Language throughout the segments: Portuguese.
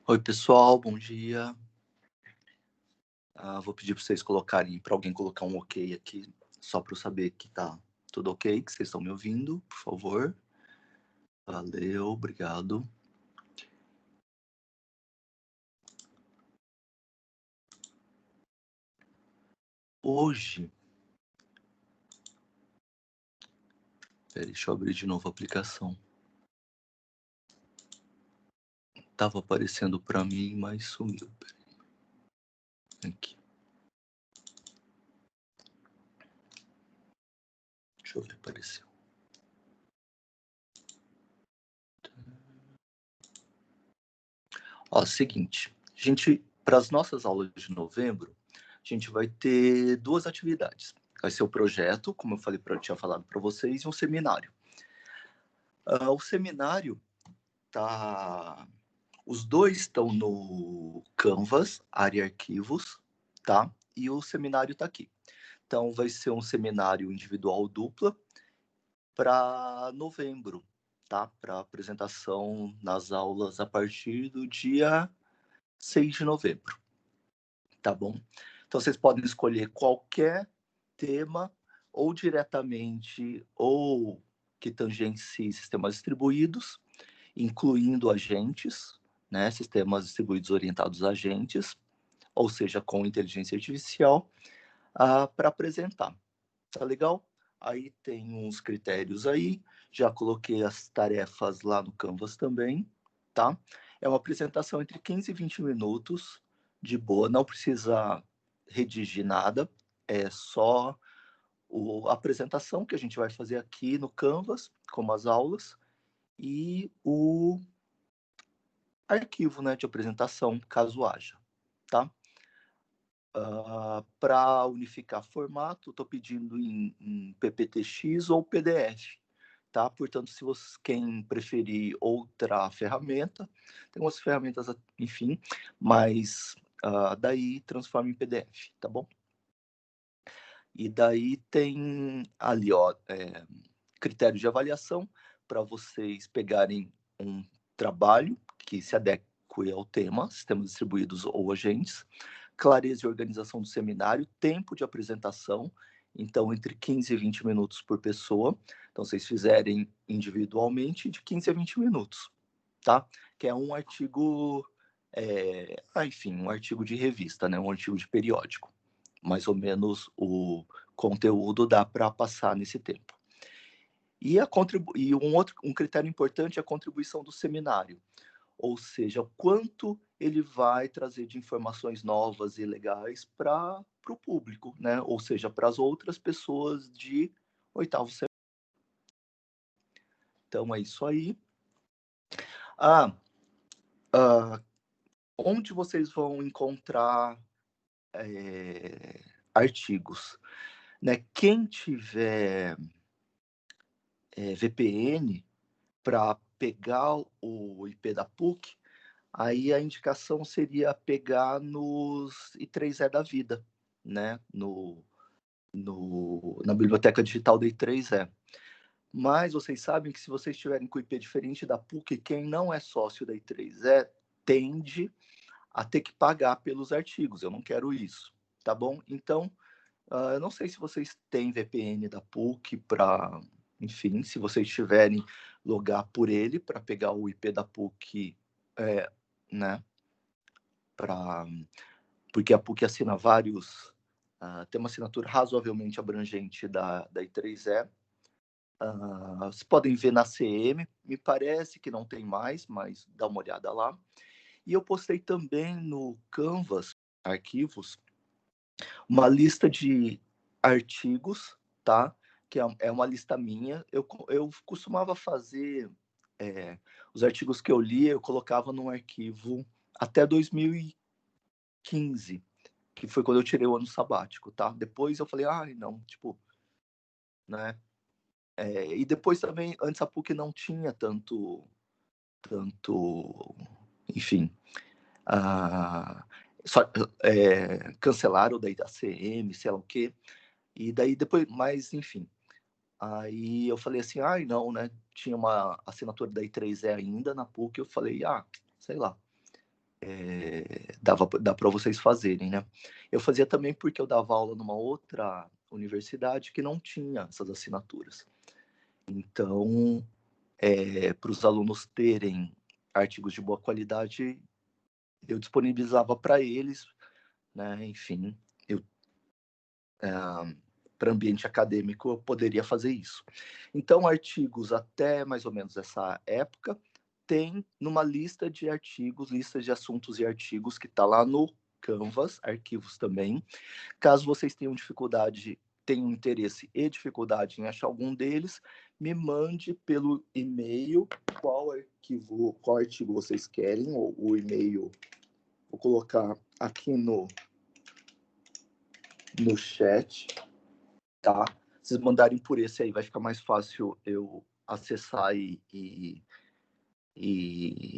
Oi, pessoal, bom dia. Vou pedir para vocês colocarem, para alguém colocar um ok aqui, só para eu saber que tá tudo ok, que vocês estão me ouvindo, por favor. Valeu, obrigado. Hoje, deixa eu abrir de novo a aplicação. Tava aparecendo para mim, mas sumiu. Aqui. Deixa eu ver, apareceu. Ó, seguinte, para as nossas aulas de novembro, a gente vai ter duas atividades. Vai ser o projeto, como eu tinha falado para vocês, e um seminário. O seminário tá. Os dois estão no Canvas, área arquivos, tá? E o seminário está aqui. Então, vai ser um seminário individual dupla para novembro, tá? Para apresentação nas aulas a partir do dia 6 de novembro, tá bom? Então, vocês podem escolher qualquer tema, ou diretamente, ou que tangencie sistemas distribuídos, incluindo agentes, né, sistemas distribuídos orientados a agentes, ou seja, com inteligência artificial, para apresentar. Tá legal? Aí tem uns critérios aí, já coloquei as tarefas lá no Canvas também, tá? É uma apresentação entre 15 e 20 minutos, de boa, não precisa redigir nada, é só a apresentação que a gente vai fazer aqui no Canvas, como as aulas, e o arquivo, né, de apresentação, caso haja, tá? Para unificar formato, estou pedindo em PPTX ou PDF, tá? Portanto, se você, quem preferir outra ferramenta, tem umas ferramentas, enfim, mas daí transforma em PDF, tá bom? E daí tem ali, ó, critérios de avaliação para vocês pegarem um trabalho que se adeque ao tema, sistemas distribuídos ou agentes, clareza e organização do seminário, tempo de apresentação, então entre 15 e 20 minutos por pessoa. Então, vocês fizerem individualmente de 15 a 20 minutos, tá? Que é um artigo, enfim, um artigo de revista, né? Um artigo de periódico. Mais ou menos o conteúdo dá para passar nesse tempo. E, um critério importante é a contribuição do seminário, ou seja, quanto ele vai trazer de informações novas e legais para o público, né? Ou seja, para as outras pessoas de oitavo semestre. Então, é isso aí. Onde vocês vão encontrar artigos? Né? Quem tiver VPN para pegar o IP da PUC, aí a indicação seria pegar nos I3E da vida, né? Na biblioteca digital da I3E. Mas vocês sabem que se vocês estiverem com IP diferente da PUC, quem não é sócio da I3E tende a ter que pagar pelos artigos. Eu não quero isso, tá bom? Então, eu não sei se vocês têm VPN da PUC para, enfim, se vocês tiverem, logar por ele para pegar o IP da PUC, né? Porque a PUC assina vários, tem uma assinatura razoavelmente abrangente da I3E. Vocês podem ver na CM, me parece que não tem mais, mas dá uma olhada lá. E eu postei também no Canvas, arquivos, uma lista de artigos, tá? Que é uma lista minha. Eu costumava fazer os artigos que eu lia, eu colocava num arquivo até 2015, que foi quando eu tirei o ano sabático, tá? Depois eu falei, não, tipo, né? E depois também, antes a PUC não tinha tanto, enfim, só cancelaram daí da CM, sei lá o quê, e daí depois, mas enfim, aí eu falei assim, não, né, tinha uma assinatura da I3E ainda na PUC, eu falei, sei lá, dá para vocês fazerem, né? Eu fazia também porque eu dava aula numa outra universidade que não tinha essas assinaturas. Então, para os alunos terem artigos de boa qualidade, eu disponibilizava para eles, né? Enfim, para ambiente acadêmico eu poderia fazer isso. Então, artigos até mais ou menos essa época tem numa lista de artigos, lista de assuntos e artigos que está lá no Canvas, arquivos também. Caso vocês tenham dificuldade, tenham interesse e dificuldade em achar algum deles, me mande pelo e-mail qual artigo vocês querem, ou o e-mail, vou colocar aqui no chat, tá? Vocês mandarem por esse aí, vai ficar mais fácil eu acessar e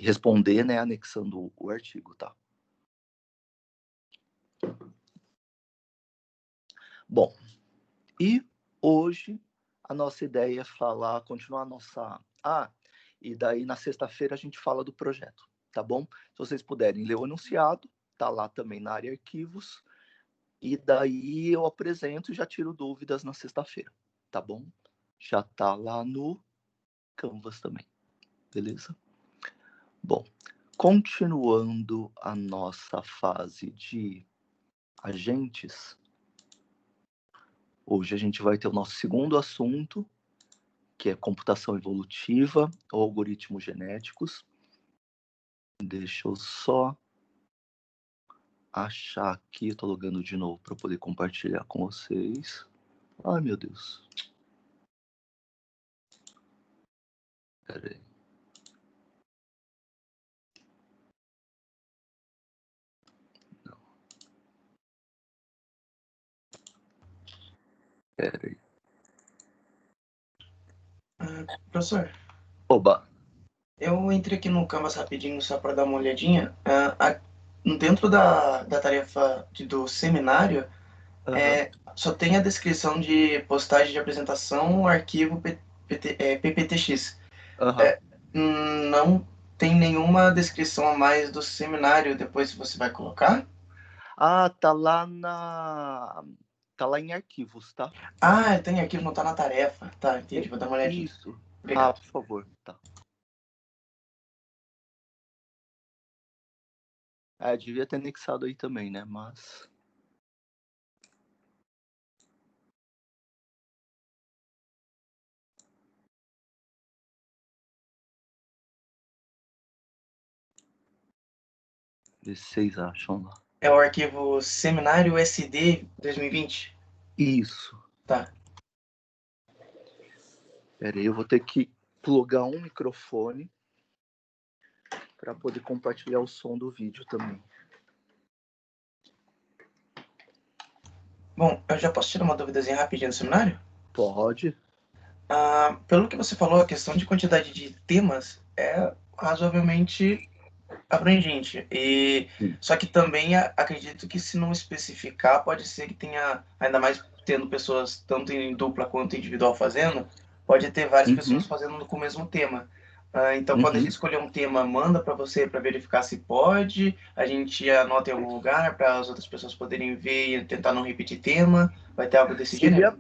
responder, né, anexando o artigo, tá? Bom, e hoje a nossa ideia é continuar a nossa... e daí na sexta-feira a gente fala do projeto, tá bom? Se vocês puderem ler o enunciado, tá lá também na área arquivos, e daí eu apresento e já tiro dúvidas na sexta-feira, tá bom? Já tá lá no Canvas também, beleza? Bom, continuando a nossa fase de agentes, hoje a gente vai ter o nosso segundo assunto, que é computação evolutiva ou algoritmos genéticos. Deixa eu só achar aqui, estou logando de novo para poder compartilhar com vocês. Ai, meu Deus. Pera aí. Não. Pera aí. Professor, Oba. eu entrei aqui no Canvas rapidinho só para dar uma olhadinha. Dentro da tarefa do seminário, só tem a descrição de postagem de apresentação, arquivo PPTX. Não tem nenhuma descrição a mais do seminário depois você vai colocar? Tá lá em arquivos, tá? Tem arquivo, não tá na tarefa. Tá, entendi, vou dar uma olhadinha. Isso. Obrigado. Por favor, tá. Devia ter anexado aí também, né? Mas... Vê se vocês acham lá. É o arquivo seminário SD 2020? Isso. Tá. Pera aí, eu vou ter que plugar um microfone para poder compartilhar o som do vídeo também. Bom, eu já posso tirar uma duvidazinha rapidinho do seminário? Pode. Pelo que você falou, a questão de quantidade de temas é razoavelmente abrangente. Só que também acredito que se não especificar, pode ser que tenha, ainda mais tendo pessoas tanto em dupla quanto individual fazendo, pode ter várias pessoas fazendo com o mesmo tema. Então, quando a gente escolher um tema, manda para você para verificar se pode, a gente anota em algum lugar para as outras pessoas poderem ver e tentar não repetir tema. Vai ter algo desse gênero?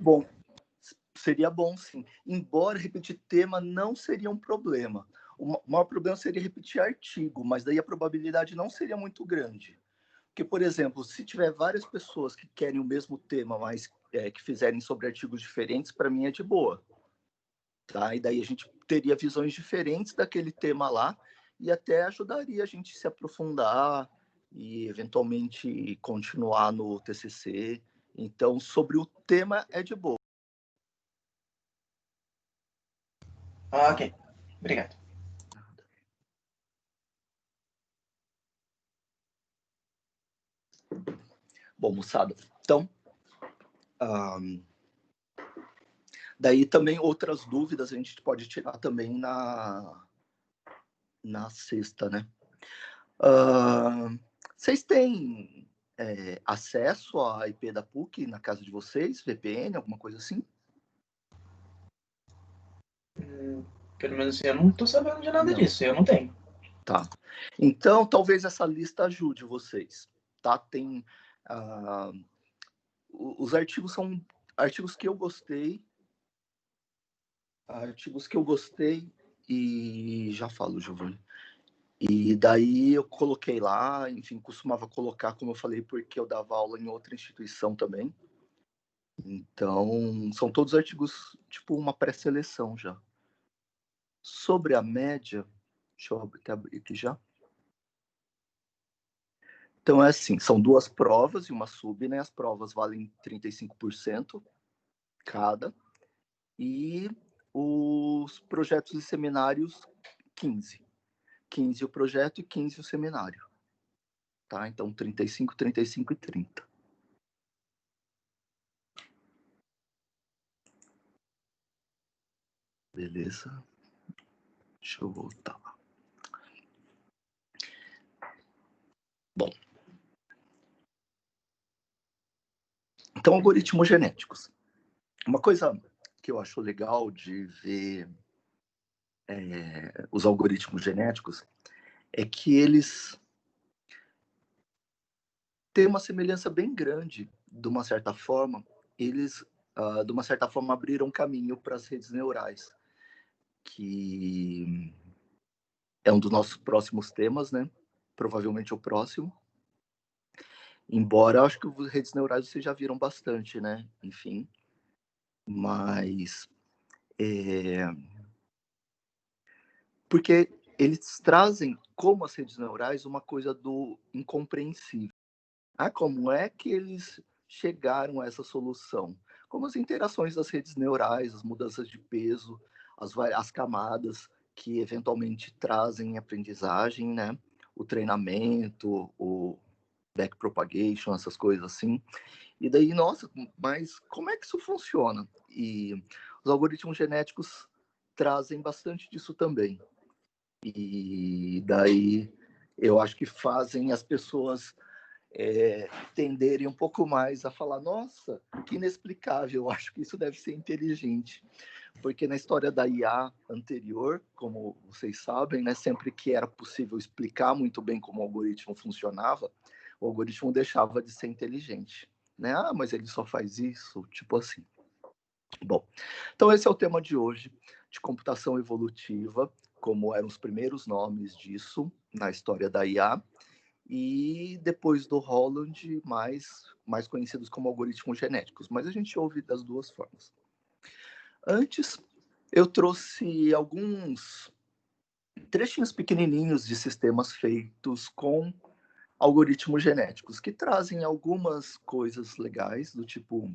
Seria bom, sim. Embora repetir tema não seria um problema. O maior problema seria repetir artigo, mas daí a probabilidade não seria muito grande. Porque, por exemplo, se tiver várias pessoas que querem o mesmo tema, mas que fizerem sobre artigos diferentes, para mim é de boa. Tá? E daí a gente teria visões diferentes daquele tema lá e até ajudaria a gente a se aprofundar e eventualmente continuar no TCC. Então, sobre o tema é de boa. Ok, obrigado. Bom, moçada, então, daí também outras dúvidas a gente pode tirar também na sexta, né? Vocês têm acesso à IP da PUC na casa de vocês? VPN, alguma coisa assim? Pelo menos assim, eu não tô sabendo de nada disso, eu não tenho. Tá. Então, talvez essa lista ajude vocês, tá? Tem... os artigos são artigos que eu gostei, e já falo, Giovanni. E daí eu coloquei lá, enfim, costumava colocar, como eu falei, porque eu dava aula em outra instituição também. Então, são todos artigos, tipo, uma pré-seleção já. Sobre a média, deixa eu abrir aqui já. Então, é assim, são 2 provas e uma sub, né? As provas valem 35% cada. E os projetos e seminários, 15. 15 o projeto e 15 o seminário. Tá? Então, 35, 35 e 30. Beleza? Deixa eu voltar. Bom. Então, algoritmos genéticos. Uma coisa que eu acho legal de ver os algoritmos genéticos é que eles têm uma semelhança bem grande, de uma certa forma. Eles, de uma certa forma, abriram caminho para as redes neurais, que é um dos nossos próximos temas, né? Provavelmente o próximo. Embora, acho que as redes neurais vocês já viram bastante, né? Enfim. Mas... porque eles trazem, como as redes neurais, uma coisa do incompreensível. Como é que eles chegaram a essa solução? Como as interações das redes neurais, as mudanças de peso, as camadas que eventualmente trazem aprendizagem, né? O treinamento, o backpropagation, essas coisas assim. E daí, nossa, mas como é que isso funciona? E os algoritmos genéticos trazem bastante disso também. E daí eu acho que fazem as pessoas tenderem um pouco mais a falar, nossa, que inexplicável, eu acho que isso deve ser inteligente. Porque na história da IA anterior, como vocês sabem, né, sempre que era possível explicar muito bem como o algoritmo funcionava, o algoritmo deixava de ser inteligente. Né? Mas ele só faz isso, tipo assim. Bom, então esse é o tema de hoje, de computação evolutiva, como eram os primeiros nomes disso na história da IA, e depois do Holland, mais conhecidos como algoritmos genéticos, mas a gente ouve das duas formas. Antes, eu trouxe alguns trechinhos pequenininhos de sistemas feitos com algoritmos genéticos, que trazem algumas coisas legais, do tipo,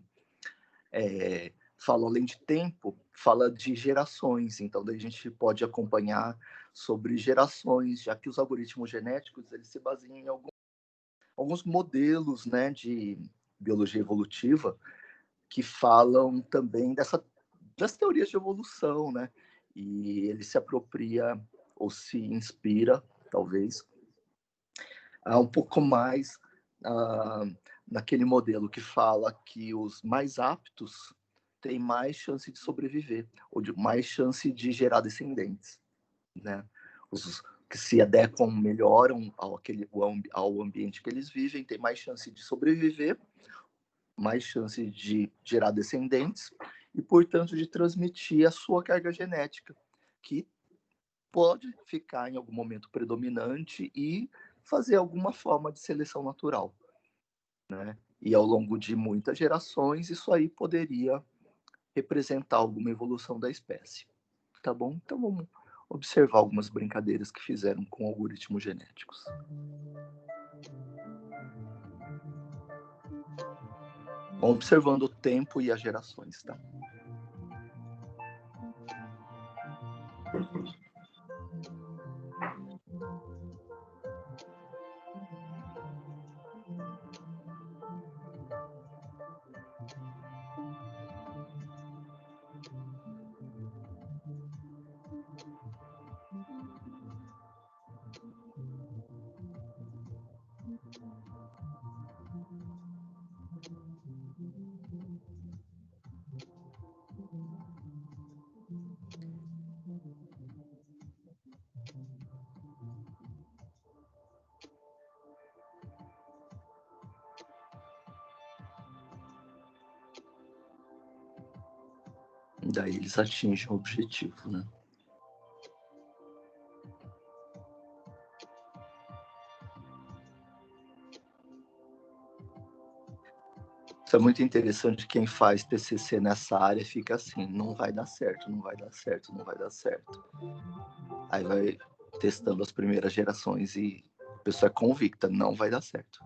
fala além de tempo, fala de gerações, então daí a gente pode acompanhar sobre gerações, já que os algoritmos genéticos eles se baseiam em alguns modelos, né, de biologia evolutiva que falam também das teorias de evolução, né, e ele se apropria ou se inspira, talvez, um pouco mais naquele modelo que fala que os mais aptos têm mais chance de sobreviver, ou de mais chance de gerar descendentes, né? Os que se adequam melhor ao ambiente que eles vivem têm mais chance de sobreviver, mais chance de gerar descendentes e, portanto, de transmitir a sua carga genética, que pode ficar em algum momento predominante e fazer alguma forma de seleção natural, né? E ao longo de muitas gerações, isso aí poderia representar alguma evolução da espécie. Tá bom? Então vamos observar algumas brincadeiras que fizeram com algoritmos genéticos. Vamos observando o tempo e as gerações, tá? Daí eles atingem o objetivo, né? Isso é muito interessante. Quem faz TCC nessa área fica assim, não vai dar certo, não vai dar certo, não vai dar certo. Aí vai testando as primeiras gerações e a pessoa é convicta, não vai dar certo.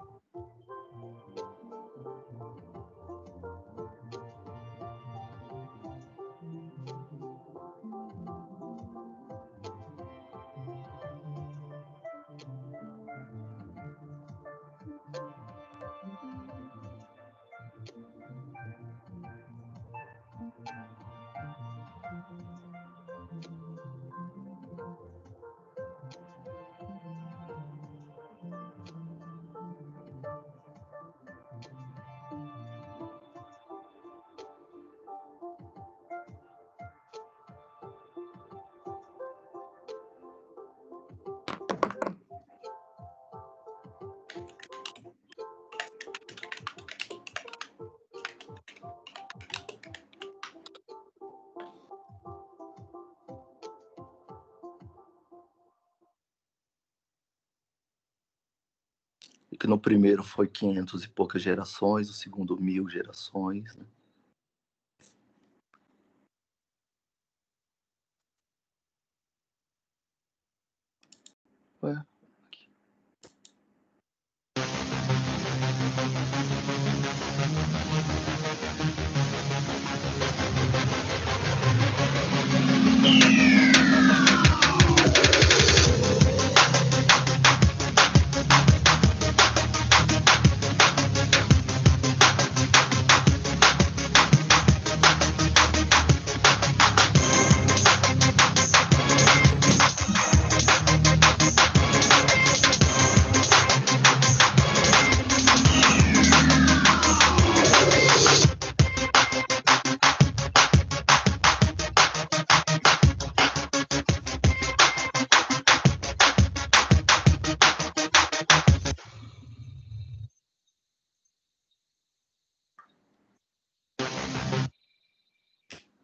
E que no primeiro foi 500 e poucas gerações, o segundo 1000 gerações, né? Ué.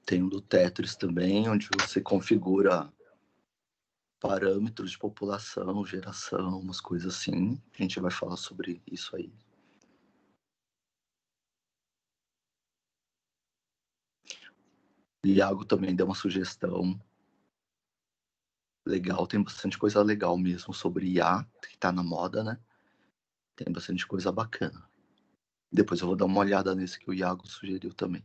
Tem o do Tetris também, onde você configura parâmetros de população, geração, umas coisas assim. A gente vai falar sobre isso aí. Iago também deu uma sugestão legal, tem bastante coisa legal mesmo sobre IA, que tá na moda, né? Tem bastante coisa bacana. Depois eu vou dar uma olhada nesse que o Iago sugeriu também.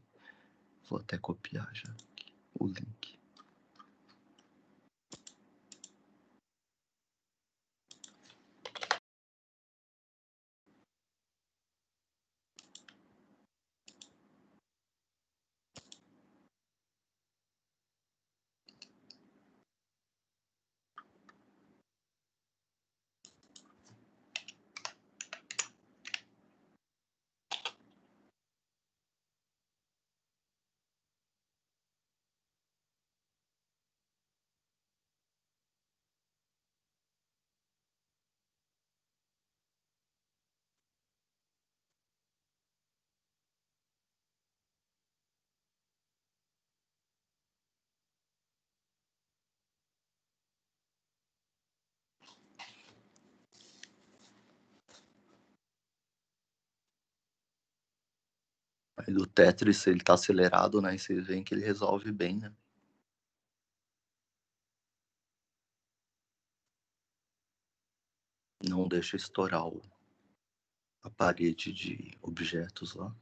Vou até copiar já aqui o link. Aí do Tetris, ele tá acelerado, né? E vocês veem que ele resolve bem, né? Não deixa estourar a parede de objetos lá.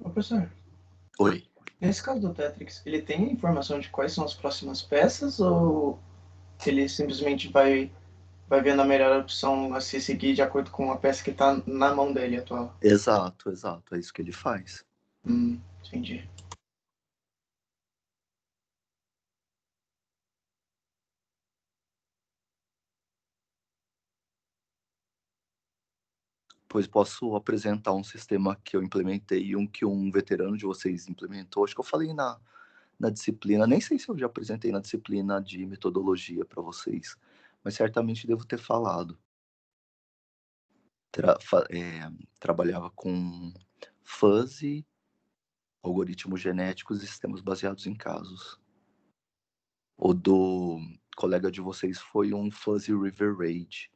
Ô, professor, Oi. nesse caso do Tetris, ele tem informação de quais são as próximas peças ou ele simplesmente vai vendo a melhor opção a se seguir de acordo com a peça que está na mão dele atual? Exato, exato. É isso que ele faz. Entendi. depois posso apresentar um sistema que eu implementei e um que um veterano de vocês implementou. Acho que eu falei na disciplina, nem sei se eu já apresentei na disciplina de metodologia para vocês, mas certamente devo ter falado. Trabalhava com fuzzy, algoritmos genéticos e sistemas baseados em casos. O do colega de vocês foi um Fuzzy River Raid,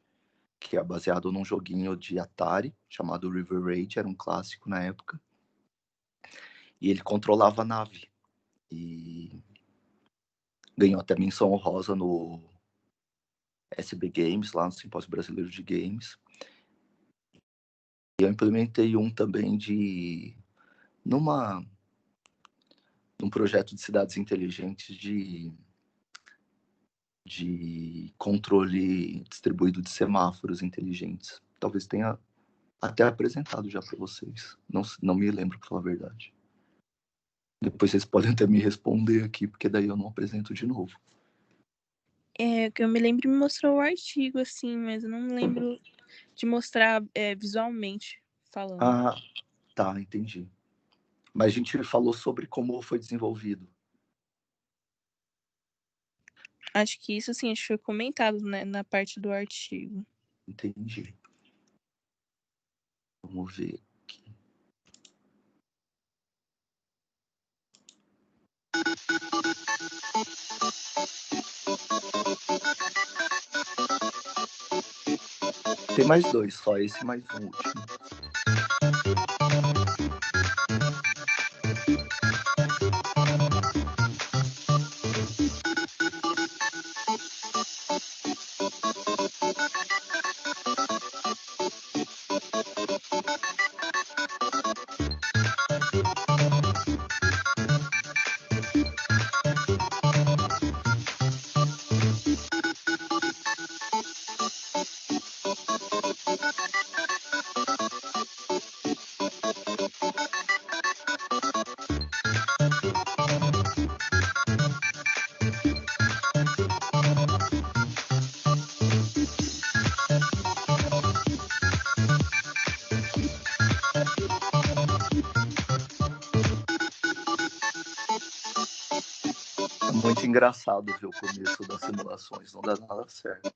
que é baseado num joguinho de Atari, chamado River Raid, era um clássico na época. E ele controlava a nave. E ganhou até menção honrosa no SB Games, lá no Simpósio Brasileiro de Games. E eu implementei um também num projeto de cidades inteligentes de controle distribuído de semáforos inteligentes. Talvez tenha até apresentado já para vocês. Não me lembro, para falar a verdade. Depois vocês podem até me responder aqui, porque daí eu não apresento de novo. Que eu me lembro, me mostrou o artigo, assim, mas eu não lembro de mostrar visualmente falando. Ah, tá, entendi. Mas a gente falou sobre como foi desenvolvido. Acho que isso, assim, acho que foi comentado, né, na parte do artigo. Entendi. Vamos ver aqui. Tem mais dois, só esse mais um último. É muito engraçado ver o começo das simulações, não dá nada certo.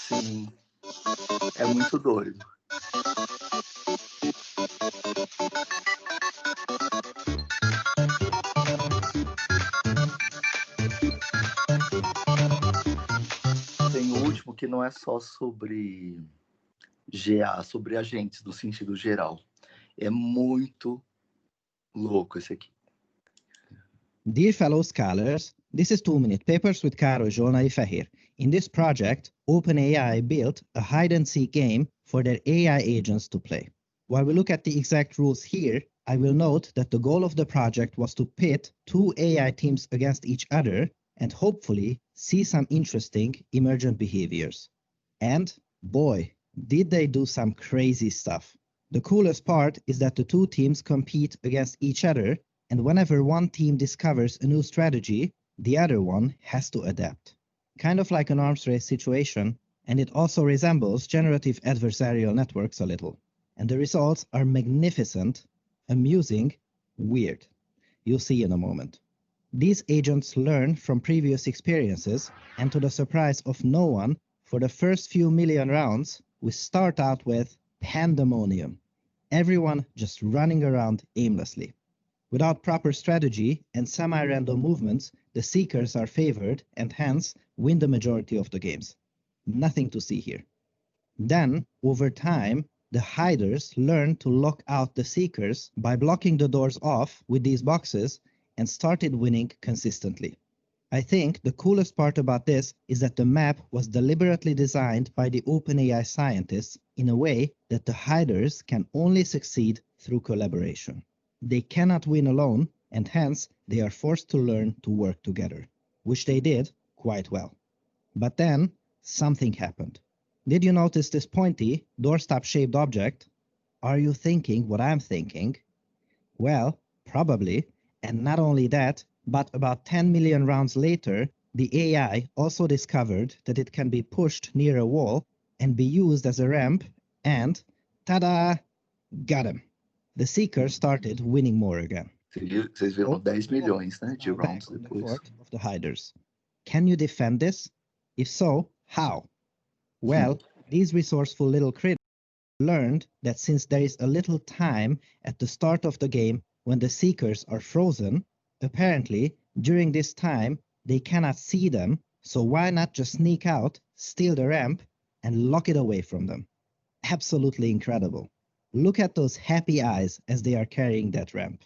Sim, é muito doido. Tem o último que não é só sobre GA, sobre agentes, no sentido geral. É muito louco esse aqui. Dear fellow scholars, this is 2-minute papers with Károly Zsolnai Fehér. In this project, OpenAI built a hide-and-seek game for their AI agents to play. While we look at the exact rules here, I will note that the goal of the project was to pit 2 AI teams against each other and hopefully see some interesting emergent behaviors. And boy, did they do some crazy stuff. The coolest part is that the 2 teams compete against each other, and whenever one team discovers a new strategy, the other one has to adapt. Kind of like an arms race situation, and it also resembles generative adversarial networks a little. And the results are magnificent, amusing, weird. You'll see in a moment. These agents learn from previous experiences, and to the surprise of no one, for the first few million rounds, we start out with pandemonium. Everyone just running around aimlessly. Without proper strategy and semi-random movements, the Seekers are favored and hence win the majority of the games. Nothing to see here. Then, over time, the Hiders learn to lock out the Seekers by blocking the doors off with these boxes and started winning consistently. I think the coolest part about this is that the map was deliberately designed by the OpenAI scientists in a way that the Hiders can only succeed through collaboration. They cannot win alone, and hence they are forced to learn to work together, which they did quite well. But then, something happened. Did you notice this pointy, doorstop-shaped object? Are you thinking what I'm thinking? Well, probably, and not only that, but about 10 million rounds later, the AI also discovered that it can be pushed near a wall and be used as a ramp, and, ta-da, got him. The Seeker started winning more again. Vocês viram 10 milhões, né, de rounds depois. Of the Hiders. Can you defend this? If so, how? Well, these resourceful little critters learned that since there is a little time at the start of the game when the Seekers are frozen, apparently, during this time, they cannot see them, so why not just sneak out, steal the ramp, and lock it away from them? Absolutely incredible. Look at those happy eyes as they are carrying that ramp.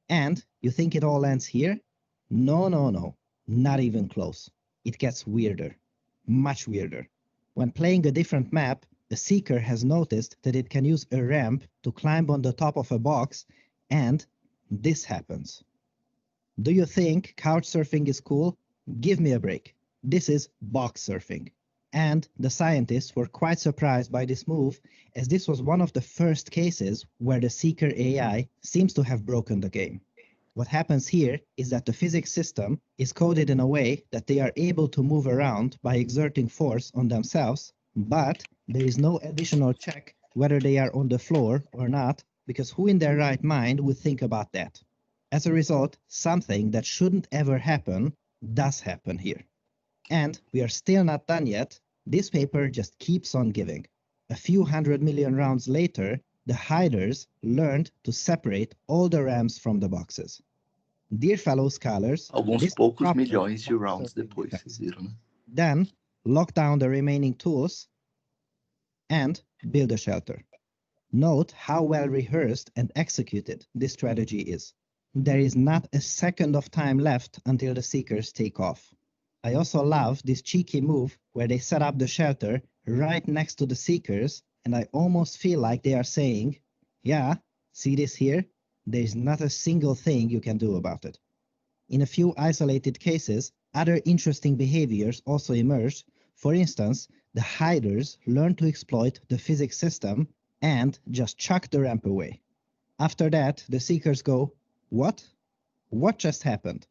And you think it all ends here? No, no, no. Not even close. It gets weirder. Much weirder. When playing a different map, the Seeker has noticed that it can use a ramp to climb on the top of a box, and this happens. Do you think couch surfing is cool? Give me a break. This is box surfing. And the scientists were quite surprised by this move, as this was one of the first cases where the Seeker AI seems to have broken the game. What happens here is that the physics system is coded in a way that they are able to move around by exerting force on themselves, but there is no additional check whether they are on the floor or not, because who in their right mind would think about that? As a result, something that shouldn't ever happen does happen here. And we are still not done yet. This paper just keeps on giving. A few 100 million rounds later, the Hiders learned to separate all the ramps from the boxes. Dear fellow scholars, Alguns poucos milhões de rounds depois, vocês viram, né? Then, lock down the remaining tools and build a shelter. Note how well rehearsed and executed this strategy is. There is not a second of time left until the Seekers take off. I also love this cheeky move where they set up the shelter right next to the Seekers, and I almost feel like they are saying, yeah, see this here? There is not a single thing you can do about it. In a few isolated cases, other interesting behaviors also emerged. For instance, the Hiders learned to exploit the physics system and just chuck the ramp away. After that, the Seekers go, what? What just happened?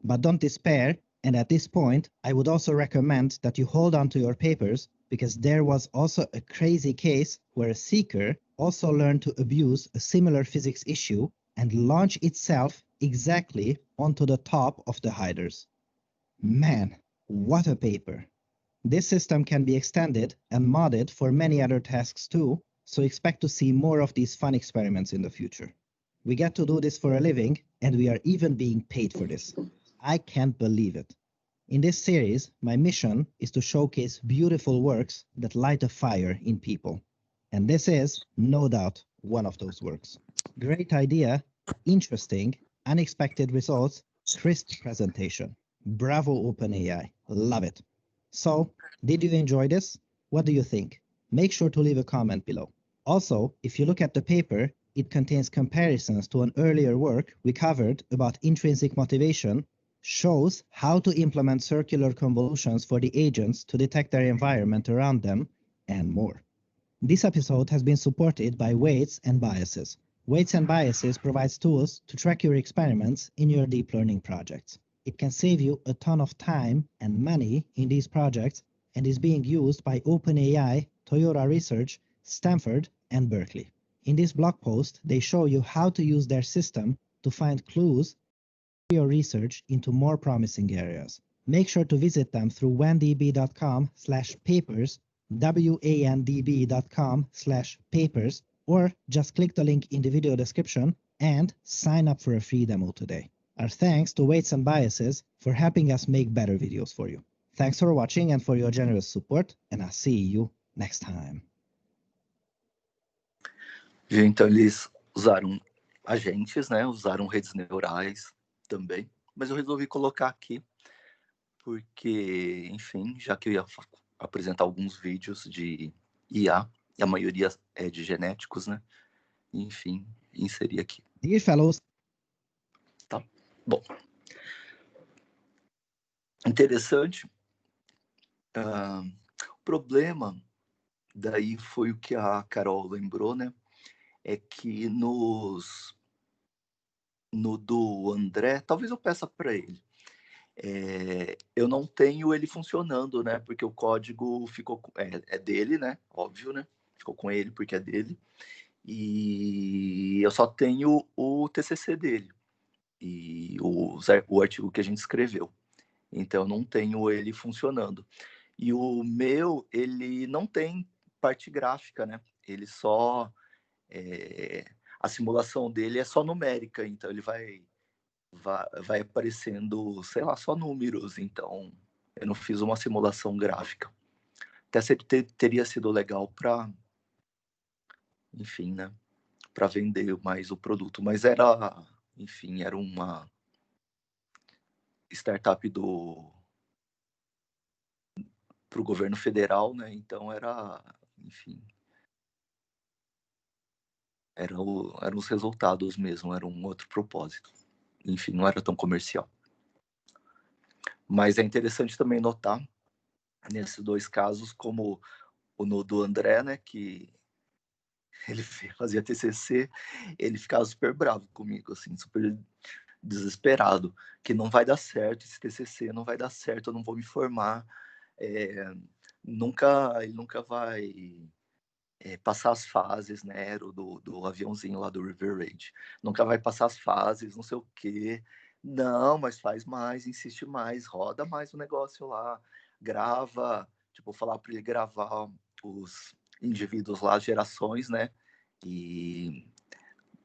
But don't despair, and at this point, I would also recommend that you hold on to your papers, because there was also a crazy case where a Seeker also learned to abuse a similar physics issue and launch itself exactly onto the top of the Hiders. Man, what a paper! This system can be extended and modded for many other tasks too, so expect to see more of these fun experiments in the future. We get to do this for a living, and we are even being paid for this. I can't believe it. In this series, my mission is to showcase beautiful works that light a fire in people. And this is, no doubt, one of those works. Great idea, interesting, unexpected results, crisp presentation. Bravo OpenAI, love it. So, did you enjoy this? What do you think? Make sure to leave a comment below. Also, if you look at the paper, it contains comparisons to an earlier work we covered about intrinsic motivation, shows how to implement circular convolutions for the agents to detect their environment around them, and more. This episode has been supported by Weights and Biases. Weights and Biases provides tools to track your experiments in your deep learning projects. It can save you a ton of time and money in these projects and is being used by OpenAI, Toyota Research, Stanford, and Berkeley. In this blog post, they show you how to use their system to find clues your research into more promising areas. Make sure to visit them through wandb.com/papers, wandb.com/papers, or just click the link in the video description and sign up for a free demo today. Our thanks to Weights and Biases for helping us make better videos for you. Thanks for watching and for your generous support, and I'll see you next time. Então, eles usaram agentes, né? Usaram redes neurais também. Mas eu resolvi colocar aqui porque, enfim, já que eu ia apresentar alguns vídeos de IA, e a maioria é de genéticos, né? Enfim, inseri aqui. Dear fellows. Tá, bom. Interessante. O problema daí foi o que a Carol lembrou, né? É que no do André, talvez eu peça para ele. Eu não tenho ele funcionando, né? Porque o código ficou é dele, né? Óbvio, né? Ficou com ele porque é dele. E eu só tenho o TCC dele e o artigo que a gente escreveu. Então, eu não tenho ele funcionando. E o meu, ele não tem parte gráfica, né? Ele só... a simulação dele é só numérica, então ele vai aparecendo, sei lá, só números. Então, eu não fiz uma simulação gráfica. Até teria sido legal para, enfim, né? Para vender mais o produto. Mas era, enfim, era uma startup para o governo federal, né? Então era, enfim, eram os resultados mesmo, era um outro propósito. Enfim, não era tão comercial. Mas é interessante também notar, nesses dois casos, como o do André, né, que ele fazia TCC, ele ficava super bravo comigo, assim, super desesperado, que não vai dar certo esse TCC, não vai dar certo, eu não vou me formar, ele nunca vai passar as fases, né, do aviãozinho lá do River Raid, nunca vai passar as fases, não sei o quê. Não, mas faz mais, insiste mais, roda mais o negócio lá, grava, tipo, falar para ele gravar os indivíduos lá, gerações, né, e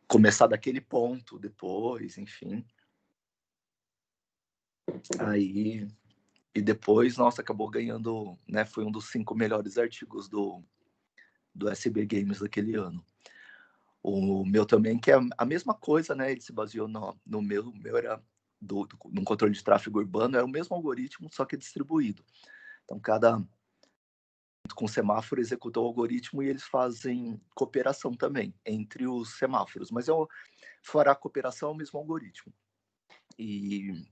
começar daquele ponto depois, enfim. Aí, e depois, nossa, acabou ganhando, né, foi um dos 5 melhores artigos do SB Games daquele ano. O meu também, que é a mesma coisa, né? Ele se baseou no meu. O meu era num controle de tráfego urbano, é o mesmo algoritmo, só que é distribuído. Então, com semáforo executa o algoritmo e eles fazem cooperação também entre os semáforos. Mas fora a cooperação, é o mesmo algoritmo. E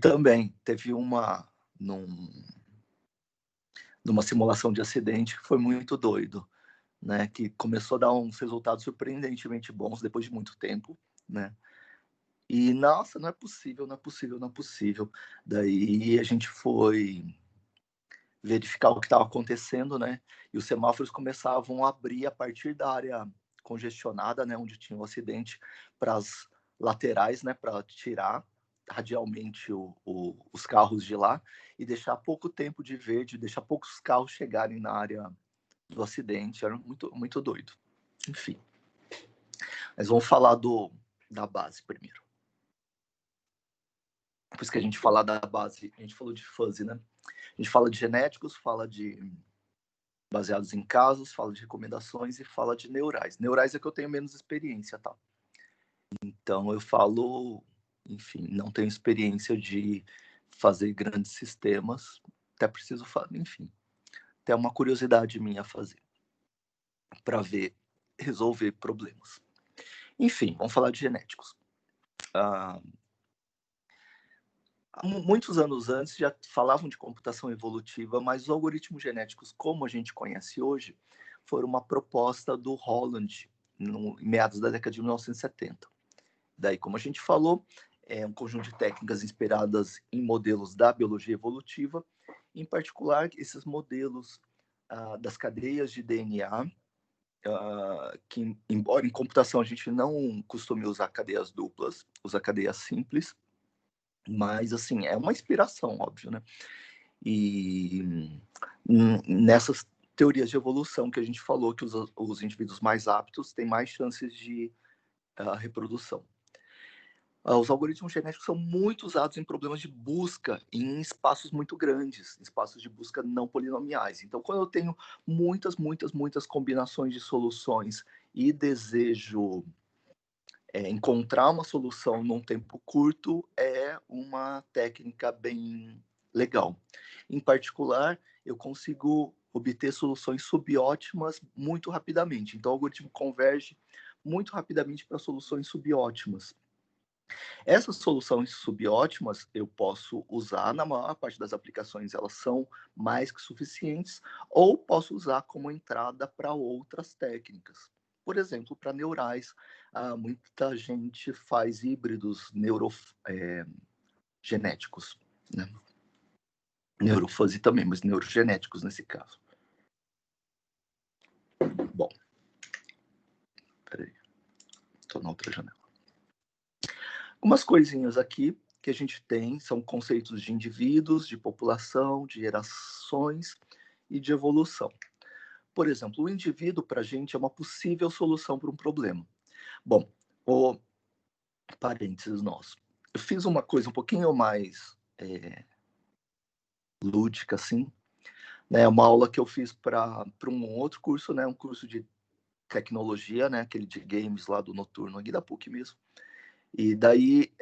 também teve numa simulação de acidente que foi muito doido. Né, que começou a dar uns resultados surpreendentemente bons depois de muito tempo, né? E, nossa, não é possível. Daí a gente foi verificar o que estava acontecendo, né? E os semáforos começavam a abrir a partir da área congestionada, né, onde tinha o acidente, para as laterais, né, para tirar radialmente os carros de lá e deixar pouco tempo de verde, deixar poucos carros chegarem na área do acidente. Era muito, muito doido. Enfim. Mas vamos falar da base primeiro. Depois que a gente falar da base, a gente falou de fuzzy, né? A gente fala de genéticos, fala de baseados em casos, fala de recomendações e fala de neurais. Neurais é que eu tenho menos experiência, tá? Então eu falo, enfim, não tenho experiência de fazer grandes sistemas, até preciso fazer, enfim. Até uma curiosidade minha a fazer para resolver problemas. Enfim, vamos falar de genéticos. Muitos anos antes já falavam de computação evolutiva, mas os algoritmos genéticos, como a gente conhece hoje, foram uma proposta do Holland, em meados da década de 1970. Daí, como a gente falou, é um conjunto de técnicas inspiradas em modelos da biologia evolutiva, em particular esses modelos das cadeias de DNA, que, embora em computação a gente não costume usar cadeias duplas, usa cadeias simples, Mas, assim, é uma inspiração, óbvio, né? E nessas teorias de evolução que a gente falou, que os indivíduos mais aptos têm mais chances de reprodução. Os algoritmos genéticos são muito usados em problemas de busca em espaços muito grandes, espaços de busca não polinomiais. Então, quando eu tenho muitas combinações de soluções e desejo encontrar uma solução num tempo curto, é uma técnica bem legal. Em particular, eu consigo obter soluções subótimas muito rapidamente. Então, o algoritmo converge muito rapidamente para soluções subótimas. Essas soluções subótimas eu posso usar na maior parte das aplicações, elas são mais que suficientes, ou posso usar como entrada para outras técnicas. Por exemplo, para neurais, muita gente faz híbridos genéticos, né? Neurofuzzy também, mas neurogenéticos nesse caso. Bom, peraí, estou na outra janela. Algumas coisinhas aqui que a gente tem são conceitos de indivíduos, de população, de gerações e de evolução. Por exemplo, o indivíduo para a gente é uma possível solução para um problema. Bom, o parênteses nosso. Eu fiz uma coisa um pouquinho mais lúdica, assim, né? Uma aula que eu fiz para um outro curso, né? Um curso de tecnologia, né? Aquele de games lá do Noturno, aqui da PUC mesmo. E daí,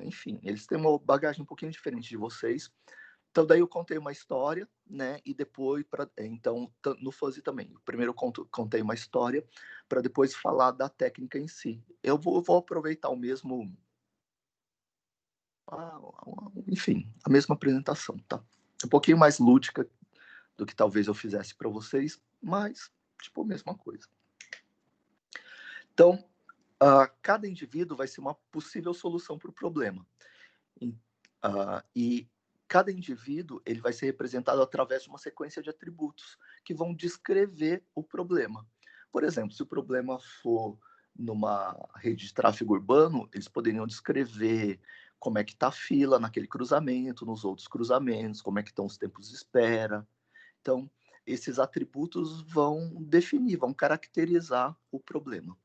enfim, eles têm uma bagagem um pouquinho diferente de vocês. Então, daí eu contei uma história, né? E depois, então, no Fuzzy também. Primeiro eu contei uma história para depois falar da técnica em si. Eu vou aproveitar o mesmo... enfim, a mesma apresentação, tá? Um pouquinho mais lúdica do que talvez eu fizesse para vocês, mas, tipo, a mesma coisa. Então, cada indivíduo vai ser uma possível solução para o problema. E cada indivíduo ele vai ser representado através de uma sequência de atributos que vão descrever o problema. Por exemplo, se o problema for numa rede de tráfego urbano, eles poderiam descrever como é que está a fila naquele cruzamento, nos outros cruzamentos, como é que estão os tempos de espera. Então, esses atributos vão definir, vão caracterizar o problema.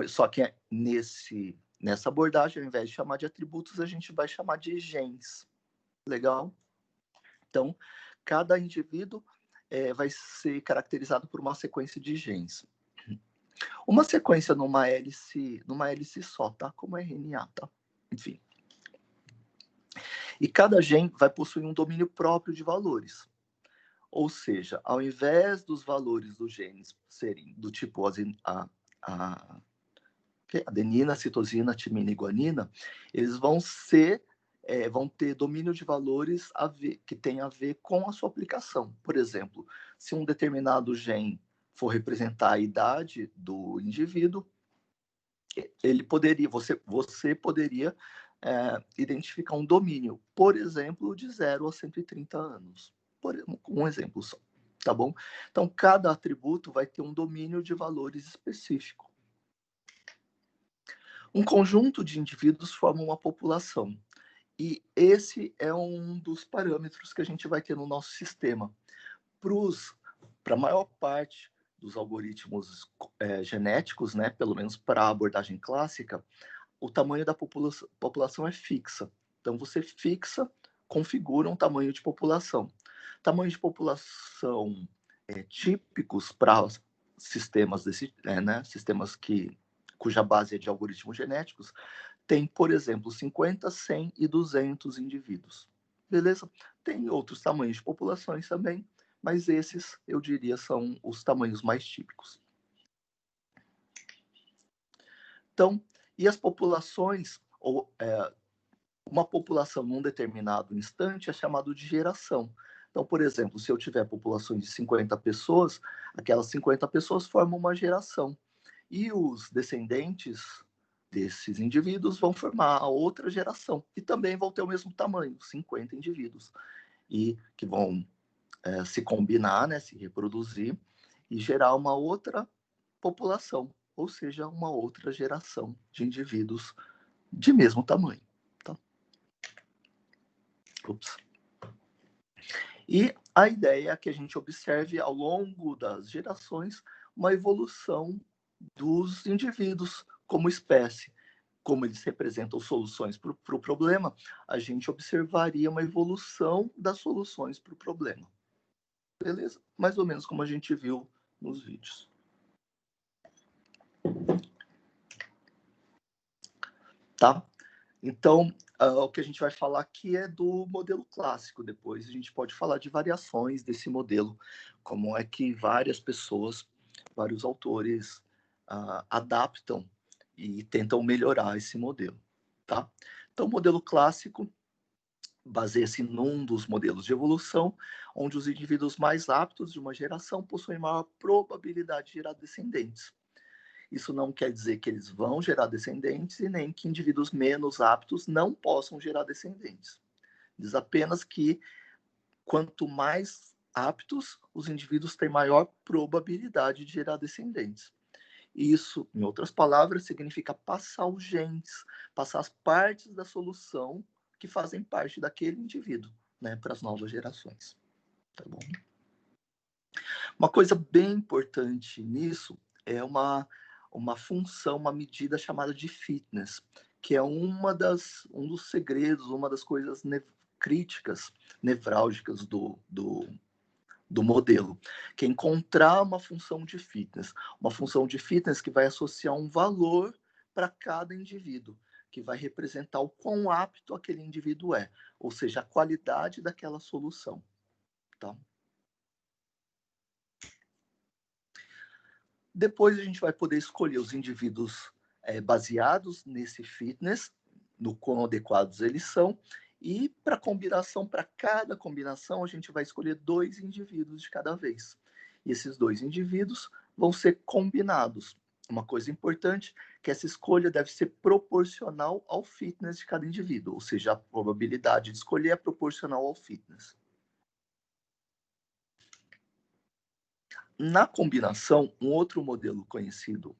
Só que nessa abordagem, ao invés de chamar de atributos, a gente vai chamar de genes. Legal? Então, cada indivíduo vai ser caracterizado por uma sequência de genes. Uma sequência numa hélice só, tá? Como RNA, tá? Enfim. E cada gene vai possuir um domínio próprio de valores. Ou seja, ao invés dos valores dos genes serem do tipo adenina, citosina, timina e guanina, eles vão ter domínio de valores que tem a ver com a sua aplicação. Por exemplo, se um determinado gene for representar a idade do indivíduo, você poderia identificar um domínio, por exemplo, de 0 a 130 anos. Um exemplo só, tá bom? Então, cada atributo vai ter um domínio de valores específico. Um conjunto de indivíduos forma uma população. E esse é um dos parâmetros que a gente vai ter no nosso sistema. Para a maior parte dos algoritmos genéticos, né, pelo menos para a abordagem clássica, o tamanho da população é fixa. Então, você configura um tamanho de população. Tamanho de população típicos para sistemas sistemas cuja base é de algoritmos genéticos, tem, por exemplo, 50, 100 e 200 indivíduos. Beleza? Tem outros tamanhos de populações também, mas esses, eu diria, são os tamanhos mais típicos. Então, e as populações, uma população num determinado instante é chamado de geração. Então, por exemplo, se eu tiver populações de 50 pessoas, aquelas 50 pessoas formam uma geração. E os descendentes desses indivíduos vão formar a outra geração, e também vão ter o mesmo tamanho, 50 indivíduos, e que vão se combinar, né, se reproduzir, e gerar uma outra população, ou seja, uma outra geração de indivíduos de mesmo tamanho, Ups. E a ideia é que a gente observe ao longo das gerações uma evolução dos indivíduos como espécie. Como eles representam soluções para o problema, a gente observaria uma evolução das soluções para o problema. Beleza? Mais ou menos como a gente viu nos vídeos. Tá? Então, o que a gente vai falar aqui é do modelo clássico. Depois a gente pode falar de variações desse modelo, como é que várias pessoas, vários autores adaptam e tentam melhorar esse modelo. Tá? Então, o modelo clássico baseia-se num dos modelos de evolução, onde os indivíduos mais aptos de uma geração possuem maior probabilidade de gerar descendentes. Isso não quer dizer que eles vão gerar descendentes e nem que indivíduos menos aptos não possam gerar descendentes. Diz apenas que quanto mais aptos, os indivíduos têm maior probabilidade de gerar descendentes. Isso, em outras palavras, significa passar os genes, passar as partes da solução que fazem parte daquele indivíduo, né, para as novas gerações. Tá bom? Uma coisa bem importante nisso é uma função, uma medida chamada de fitness, que é um dos segredos, uma das coisas críticas, nevrálgicas do modelo, que é encontrar uma função de fitness que vai associar um valor para cada indivíduo, que vai representar o quão apto aquele indivíduo é, ou seja, a qualidade daquela solução. Tá? Depois a gente vai poder escolher os indivíduos baseados nesse fitness, no quão adequados eles são, e para cada combinação, a gente vai escolher 2 indivíduos de cada vez. E esses 2 indivíduos vão ser combinados. Uma coisa importante é que essa escolha deve ser proporcional ao fitness de cada indivíduo, ou seja, a probabilidade de escolher é proporcional ao fitness. Na combinação, um outro modelo conhecido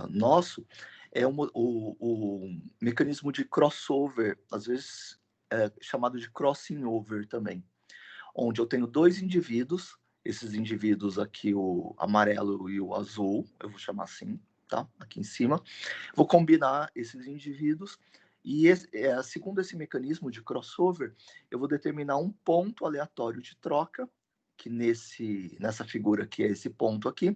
nosso é o mecanismo de crossover, às vezes chamado de crossing over também, onde eu tenho 2 indivíduos, esses indivíduos aqui, o amarelo e o azul, eu vou chamar assim, tá? Aqui em cima. Vou combinar esses indivíduos e, segundo esse mecanismo de crossover, eu vou determinar um ponto aleatório de troca, que nessa figura aqui é esse ponto aqui,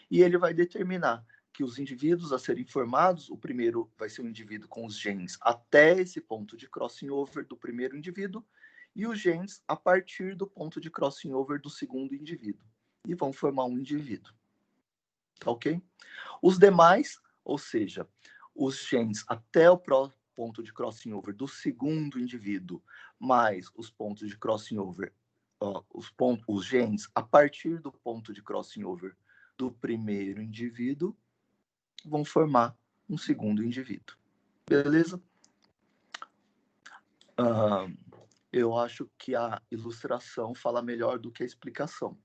e ele vai determinar que os indivíduos a serem formados, o primeiro vai ser um indivíduo com os genes até esse ponto de crossing over do primeiro indivíduo, e os genes a partir do ponto de crossing over do segundo indivíduo. E vão formar um indivíduo. Tá ok? Os demais, ou seja, os genes até o ponto de crossing over do segundo indivíduo, mais os pontos de crossing over, os genes a partir do ponto de crossing over do primeiro indivíduo, vão formar um segundo indivíduo. Beleza? Eu acho que a ilustração fala melhor do que a explicação,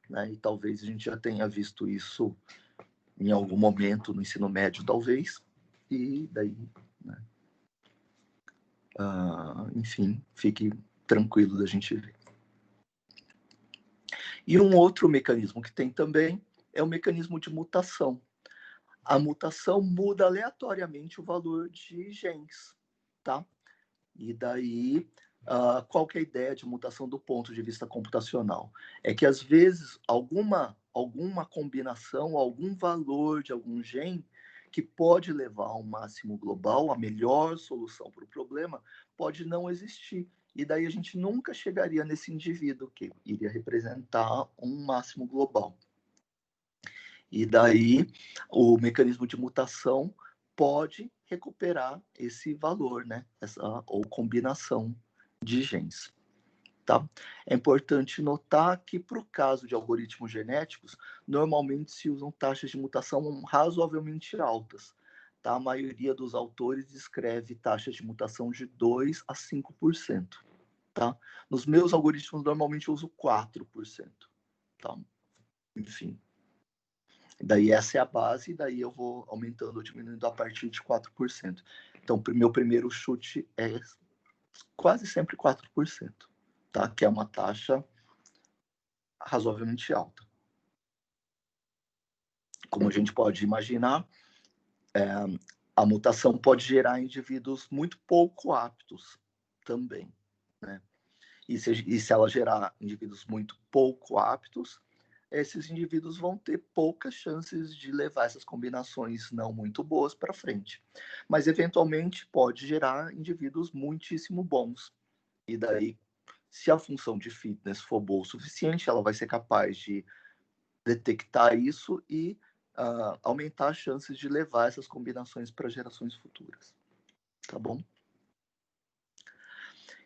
né? E talvez a gente já tenha visto isso em algum momento no ensino médio, talvez, e daí, né? Enfim, fique tranquilo da gente ver. E um outro mecanismo que tem também é o mecanismo de mutação. A mutação muda aleatoriamente o valor de genes, tá? E daí, qual que é a ideia de mutação do ponto de vista computacional? É que, às vezes, alguma combinação, algum valor de algum gene que pode levar a um máximo global, a melhor solução para o problema, pode não existir. E daí a gente nunca chegaria nesse indivíduo que iria representar um máximo global. E daí o mecanismo de mutação pode recuperar esse valor, né? Ou combinação de genes. Tá? É importante notar que, para o caso de algoritmos genéticos, normalmente se usam taxas de mutação razoavelmente altas. Tá? A maioria dos autores descreve taxas de mutação de 2% a 5%. Tá? Nos meus algoritmos, normalmente eu uso 4%. Tá? Enfim. Daí essa é a base, e daí eu vou aumentando ou diminuindo a partir de 4%. Então, meu primeiro chute é quase sempre 4%, tá? Que é uma taxa razoavelmente alta. Como a gente pode imaginar, a mutação pode gerar indivíduos muito pouco aptos também, né? E se ela gerar indivíduos muito pouco aptos, esses indivíduos vão ter poucas chances de levar essas combinações não muito boas para frente. Mas, eventualmente, pode gerar indivíduos muitíssimo bons. E daí, se a função de fitness for boa o suficiente, ela vai ser capaz de detectar isso e aumentar as chances de levar essas combinações para gerações futuras. Tá bom?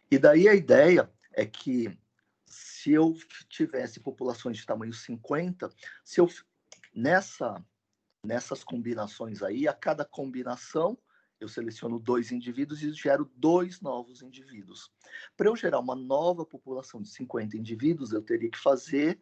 E daí a ideia é que, se eu tivesse populações de tamanho 50, se eu nessas combinações aí, a cada combinação eu seleciono 2 indivíduos e gero 2 novos indivíduos. Para eu gerar uma nova população de 50 indivíduos, eu teria que fazer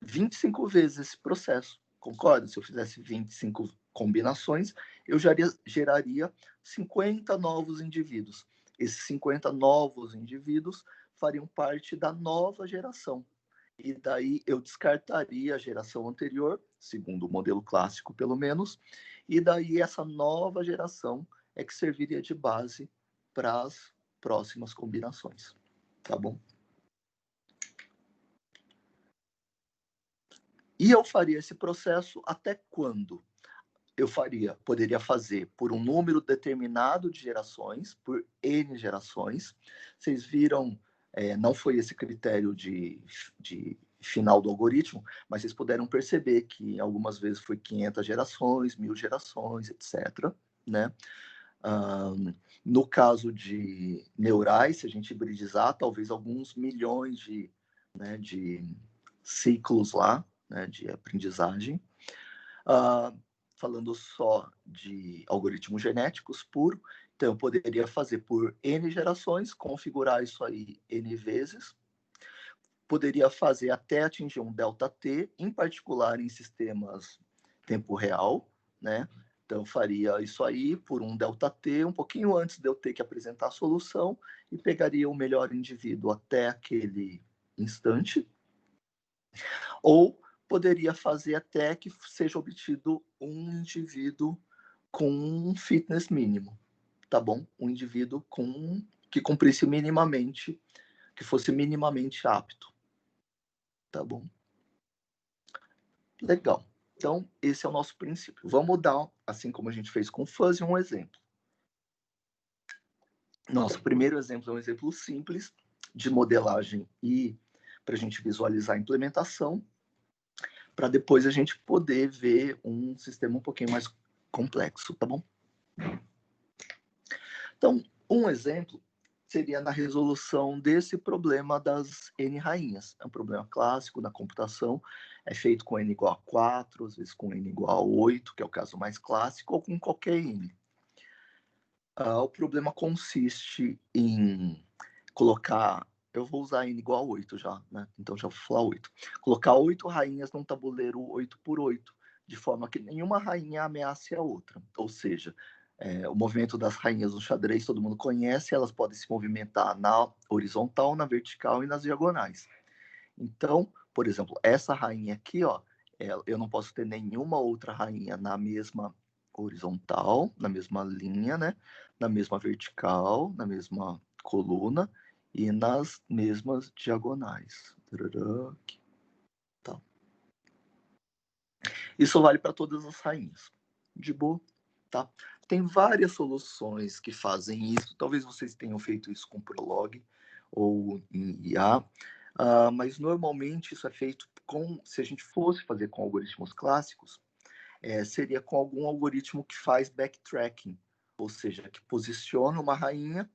25 vezes esse processo. Concorda? Se eu fizesse 25 combinações, eu geraria 50 novos indivíduos. Esses 50 novos indivíduos fariam parte da nova geração. E daí eu descartaria a geração anterior, segundo o modelo clássico pelo menos, e daí essa nova geração é que serviria de base para as próximas combinações. Tá bom? E eu faria esse processo até quando? Eu poderia fazer por um número determinado de gerações, por N gerações. Vocês viram, não foi esse critério de final do algoritmo, mas vocês puderam perceber que algumas vezes foi 500 gerações, 1000 gerações, etc. Né? No caso de neurais, se a gente hibridizar, talvez alguns milhões de ciclos lá, né, de aprendizagem. Falando só de algoritmos genéticos puro, então eu poderia fazer por N gerações, configurar isso aí N vezes, poderia fazer até atingir um ΔT, em particular em sistemas tempo real, né? Então, eu faria isso aí por um ΔT, um pouquinho antes de eu ter que apresentar a solução, e pegaria o melhor indivíduo até aquele instante. Ou poderia fazer até que seja obtido um indivíduo com um fitness mínimo, tá bom? Um indivíduo que cumprisse minimamente, que fosse minimamente apto, tá bom? Legal. Então, esse é o nosso princípio. Vamos dar, assim como a gente fez com o fuzzy, um exemplo. Nosso primeiro exemplo é um exemplo simples de modelagem e para a gente visualizar a implementação, para depois a gente poder ver um sistema um pouquinho mais complexo, tá bom? Então, um exemplo seria na resolução desse problema das N rainhas. É um problema clássico na computação, é feito com N igual a 4, às vezes com N igual a 8, que é o caso mais clássico, ou com qualquer N. O problema consiste em colocar... Eu vou usar N igual a 8 já, né? Então já vou falar 8. Colocar 8 rainhas num tabuleiro 8x8, de forma que nenhuma rainha ameace a outra. Ou seja, o movimento das rainhas no xadrez todo mundo conhece, elas podem se movimentar na horizontal, na vertical e nas diagonais. Então, por exemplo, essa rainha aqui, ó, eu não posso ter nenhuma outra rainha na mesma horizontal, na mesma linha, né? Na mesma vertical, na mesma coluna e nas mesmas diagonais. Tá. Isso vale para todas as rainhas. De boa, tá? Tem várias soluções que fazem isso. Talvez vocês tenham feito isso com Prolog ou em IA, mas normalmente isso é feito se a gente fosse fazer com algoritmos clássicos, seria com algum algoritmo que faz backtracking, ou seja, que posiciona uma rainha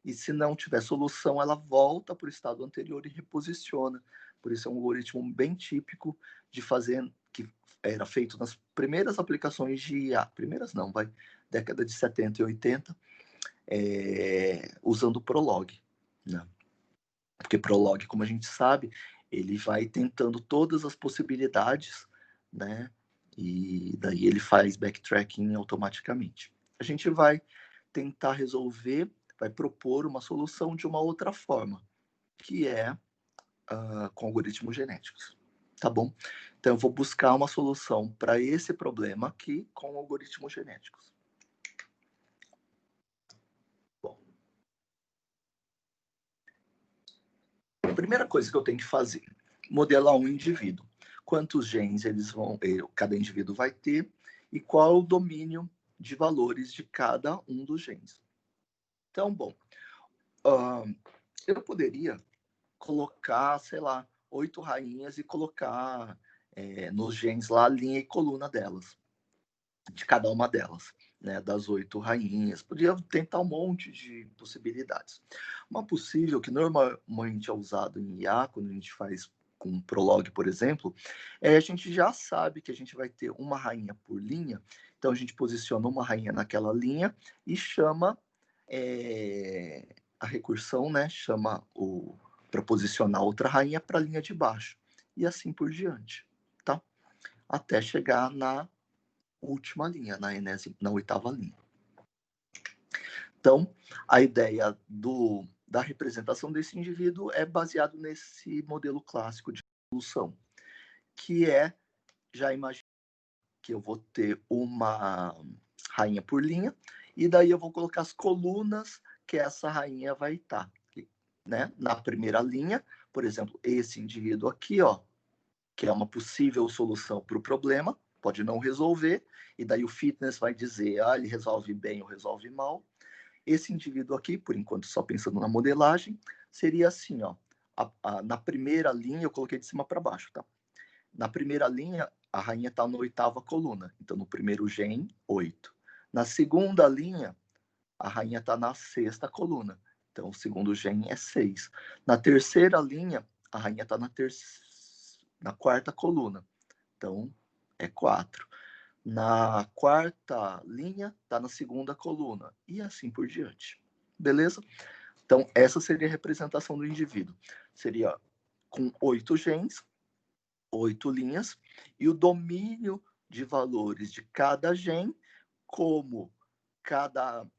e, se não tiver solução, ela volta para o estado anterior e reposiciona. Por isso é um algoritmo bem típico de fazer, que era feito nas primeiras aplicações de IA. Primeiras não, década de 70 e 80, usando Prolog, né? Porque Prolog, como a gente sabe, ele vai tentando todas as possibilidades, né? E daí ele faz backtracking automaticamente. A gente vai tentar resolver vai propor uma solução de uma outra forma, que é com algoritmos genéticos, tá bom? Então, eu vou buscar uma solução para esse problema aqui com algoritmos genéticos. Bom, a primeira coisa que eu tenho que fazer, modelar um indivíduo. Quantos genes cada indivíduo vai ter e qual é o domínio de valores de cada um dos genes. Então, bom, eu poderia colocar, sei lá, 8 rainhas e colocar nos genes lá a linha e coluna delas, de cada uma delas, né, das 8 rainhas. Podia tentar um monte de possibilidades. Uma possível que normalmente é usado em IA, quando a gente faz com um Prolog, por exemplo, a gente já sabe que a gente vai ter uma rainha por linha, então a gente posiciona uma rainha naquela linha e chama a recursão, né, chama para posicionar outra rainha para a linha de baixo, e assim por diante, tá? Até chegar na última linha, na oitava linha. Então, a ideia da representação desse indivíduo é baseado nesse modelo clássico de solução, que já imagina que eu vou ter uma rainha por linha, e daí eu vou colocar as colunas que essa rainha vai estar, né? Na primeira linha, por exemplo, esse indivíduo aqui, ó, que é uma possível solução para o problema, pode não resolver, e daí o fitness vai dizer, ele resolve bem ou resolve mal. Esse indivíduo aqui, por enquanto só pensando na modelagem, seria assim, ó, na primeira linha, eu coloquei de cima para baixo, tá? Na primeira linha, a rainha está na oitava coluna, então no primeiro gene, 8. Na segunda linha, a rainha está na sexta coluna, então o segundo gene é 6. Na terceira linha, a rainha está na quarta coluna, então é 4. Na quarta linha, está na segunda coluna, e assim por diante. Beleza? Então, essa seria a representação do indivíduo. Seria com 8 genes, 8 linhas, e o domínio de valores de cada gene, como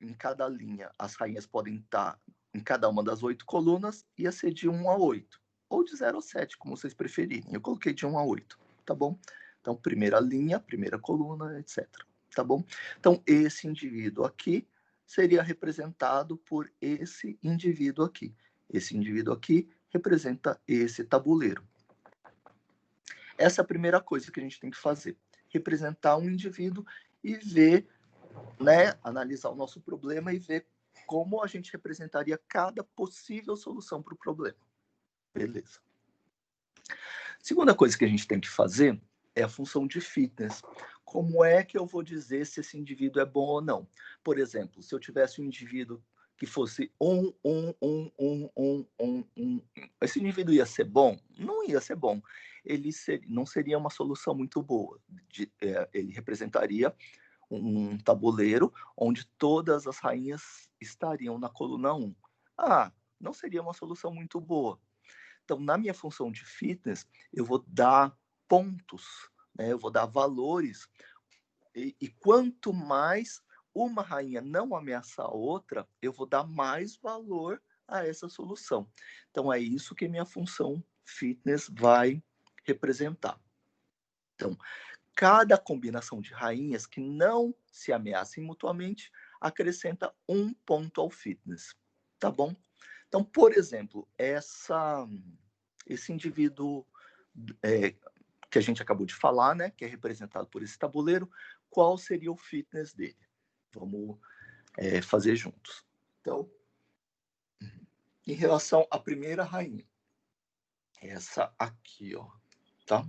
em cada linha as rainhas podem estar em cada uma das 8 colunas, ia ser de 1 a 8, ou de 0 a 7, como vocês preferirem. Eu coloquei de 1 a 8, tá bom? Então, primeira linha, primeira coluna, etc. Tá bom? Então, esse indivíduo aqui seria representado por esse indivíduo aqui. Esse indivíduo aqui representa esse tabuleiro. Essa é a primeira coisa que a gente tem que fazer. Representar um indivíduo e ver, né, analisar o nosso problema e ver como a gente representaria cada possível solução para o problema. Beleza. Segunda coisa que a gente tem que fazer é a função de fitness. Como é que eu vou dizer se esse indivíduo é bom ou não? Por exemplo, se eu tivesse um indivíduo que fosse esse indivíduo ia ser bom? Não ia ser bom. Não seria uma solução muito boa. Ele representaria um tabuleiro onde todas as rainhas estariam na coluna 1. Não seria uma solução muito boa. Então, na minha função de fitness, eu vou dar pontos, né? Eu vou dar valores. E quanto mais uma rainha não ameaçar a outra, eu vou dar mais valor a essa solução. Então, é isso que minha função fitness vai representar. Então, cada combinação de rainhas que não se ameacem mutuamente acrescenta um ponto ao fitness. Tá bom? Então, por exemplo, esse indivíduo que a gente acabou de falar, né, que é representado por esse tabuleiro, qual seria o fitness dele? Vamos fazer juntos. Então, em relação à primeira rainha, essa aqui, ó, tá?